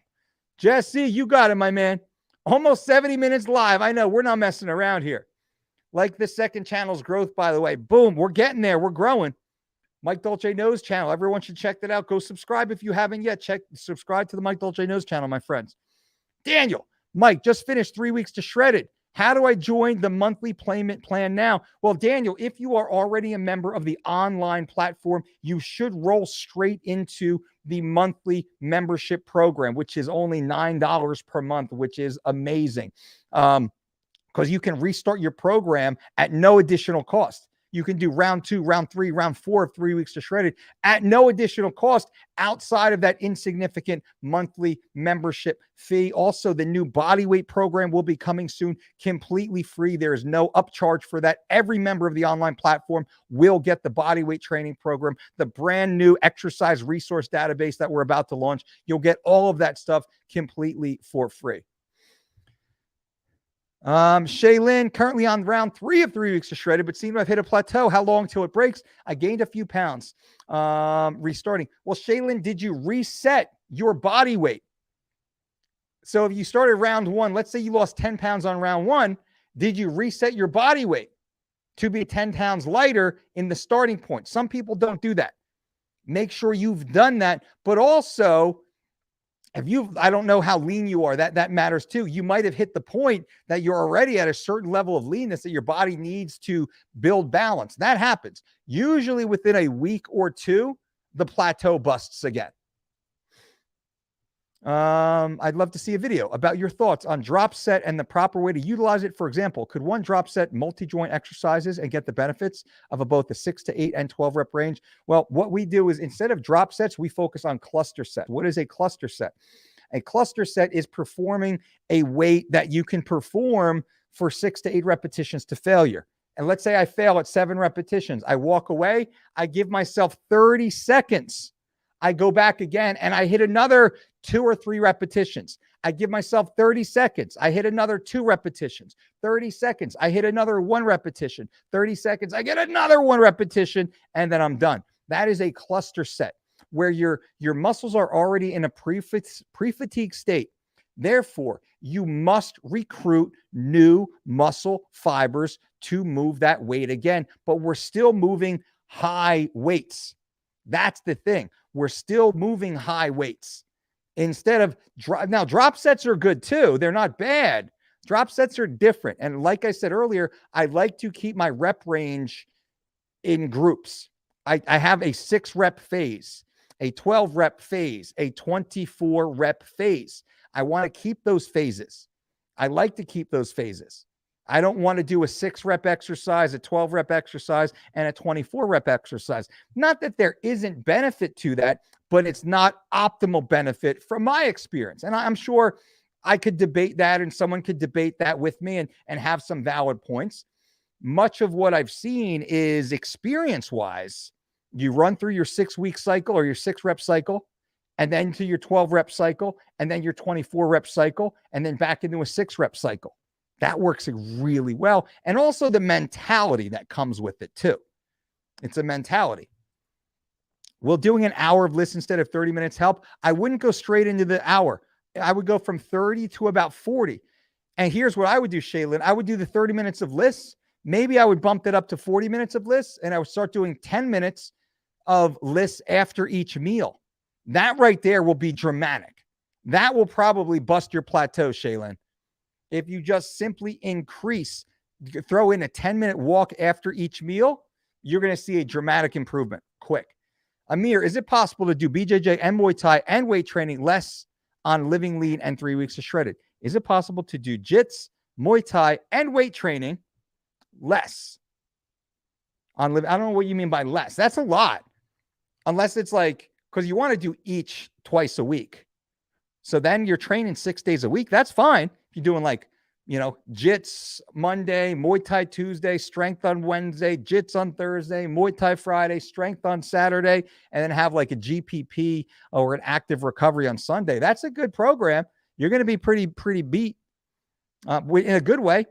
Jesse, you got it, my man. Almost 70 minutes live. I know, we're not messing around here. Like the second channel's growth, by the way. Boom, we're getting there. We're growing. Mike Dolce Knows channel. Everyone should check that out. Go subscribe if you haven't yet. Subscribe to the Mike Dolce Knows channel, my friends. Daniel, Mike, just finished 3 weeks to Shredded. How do I join the monthly payment plan now? Well, Daniel, if you are already a member of the online platform, you should roll straight into the monthly membership program, which is only $9 per month, which is amazing. Because you can restart your program at no additional cost. You can do round 2, round 3, round 4 of 3 weeks to Shredded at no additional cost outside of that insignificant monthly membership fee. Also, the new bodyweight program will be coming soon, completely free. There is no upcharge for that. Every member of the online platform will get the bodyweight training program, the brand new exercise resource database that we're about to launch. You'll get all of that stuff completely for free. Shaylin, currently on round 3 of 3 weeks to Shredded, but seem to have hit a plateau. How long till it breaks? I gained a few pounds. Restarting. Well, Shaylin, did you reset your body weight? So if you started round 1, let's say you lost 10 pounds on round 1, did you reset your body weight to be 10 pounds lighter in the starting point? Some people don't do that. Make sure you've done that, but also, I don't know how lean you are. That matters too. You might have hit the point that you're already at a certain level of leanness that your body needs to build balance. That happens. Usually within a week or 2, the plateau busts again. I'd love to see a video about your thoughts on drop set and the proper way to utilize it. For example, could one drop set multi-joint exercises and get the benefits of both the 6 to 8 and 12 rep range? Well, what we do is instead of drop sets, we focus on cluster set. What is a cluster set? A cluster set is performing a weight that you can perform for 6 to 8 repetitions to failure. And let's say I fail at 7 repetitions. I walk away. I give myself 30 seconds. I go back again and I hit another 2 or 3 repetitions. I give myself 30 seconds. I hit another 2 repetitions. 30 seconds. I hit another 1 repetition. 30 seconds. I get another 1 repetition, and then I'm done. That is a cluster set where your muscles are already in a pre-fatigue state. Therefore, you must recruit new muscle fibers to move that weight again, but we're still moving high weights. That's the thing. We're still moving high weights instead of now drop sets are good too. They're not bad. Drop sets are different. And like I said earlier, I like to keep my rep range in groups. I have a 6 rep phase, a 12 rep phase, a 24 rep phase. I want to keep those phases. I like to keep those phases. I don't want to do a 6 rep exercise, a 12 rep exercise, and a 24 rep exercise. Not that there isn't benefit to that, but it's not optimal benefit from my experience. And I'm sure I could debate that and someone could debate that with me and have some valid points. Much of what I've seen is experience-wise, you run through your 6-week cycle or your 6 rep cycle, and then to your 12 rep cycle, and then your 24 rep cycle, and then back into a 6 rep cycle. That works really well. And also the mentality that comes with it too. It's a mentality. Will doing an hour of lists instead of 30 minutes help? I wouldn't go straight into the hour. I would go from 30 to about 40. And here's what I would do, Shaylin. I would do the 30 minutes of lists. Maybe I would bump that up to 40 minutes of lists, and I would start doing 10 minutes of lists after each meal. That right there will be dramatic. That will probably bust your plateau, Shaylin. If you just simply increase, throw in a 10-minute walk after each meal, you're going to see a dramatic improvement quick. Amir, is it possible to do BJJ and Muay Thai and weight training less on living lean and 3 weeks of shredded? Is it possible to do jits, Muay Thai, and weight training less on living? I don't know what you mean by less. That's a lot. Unless it's like, because you want to do each twice a week. So then you're training 6 days a week. That's fine. If you're doing like, jits Monday, Muay Thai Tuesday, strength on Wednesday, jits on Thursday, Muay Thai Friday, strength on Saturday, and then have like a GPP or an active recovery on Sunday. That's a good program. You're going to be pretty beat in a good way.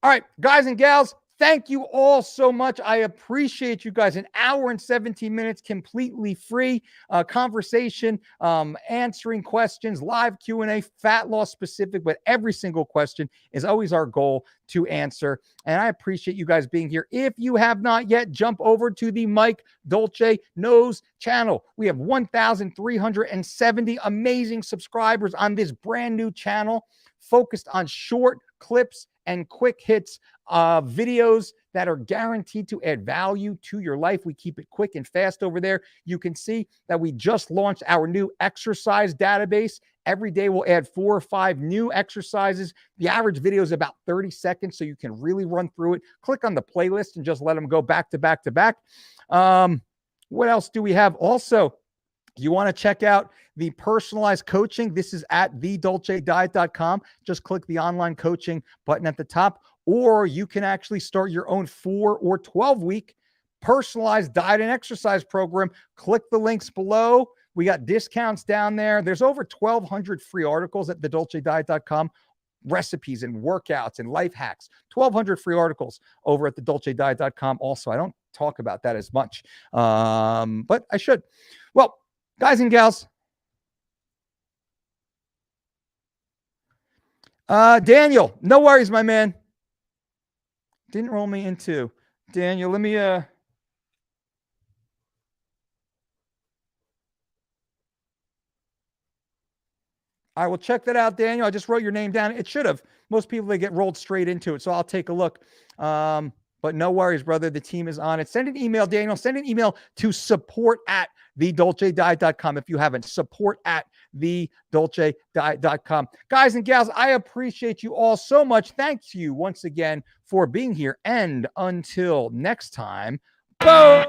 All right, guys and gals, thank you all so much. I appreciate you guys. An hour and 17 minutes, completely free conversation, answering questions, live Q&A, fat loss specific, but every single question is always our goal to answer. And I appreciate you guys being here. If you have not yet, jump over to the Mike Dolce Knows channel. We have 1,370 amazing subscribers on this brand new channel focused on short clips and quick hits, videos that are guaranteed to add value to your life. We keep it quick and fast over there. You can see that we just launched our new exercise database. Every day we'll add 4 or 5 new exercises. The average video is about 30 seconds, so you can really run through it. Click on the playlist and just let them go back to back to back. What else do we have? Also, you want to check out the personalized coaching. This is at thedolcediet.com. Just click the online coaching button at the top, or you can actually start your own 4 or 12-week personalized diet and exercise program. Click the links below. We got discounts down there. There's over 1,200 free articles at thedolcediet.com. Recipes and workouts and life hacks. 1,200 free articles over at thedolcediet.com. Also, I don't talk about that as much, but I should. Well, guys and gals, Daniel, no worries, my man. Didn't roll me into Daniel. Let me, I will check that out, Daniel. I just wrote your name down. It should have. Most people, they get rolled straight into it, so I'll take a look. But But no worries, brother. The team is on it. Send an email, Daniel. Send an email to support@thedolcediet.com if you haven't. Support@thedolcediet.com. Guys and gals, I appreciate you all so much. Thank you once again for being here. And until next time, boom.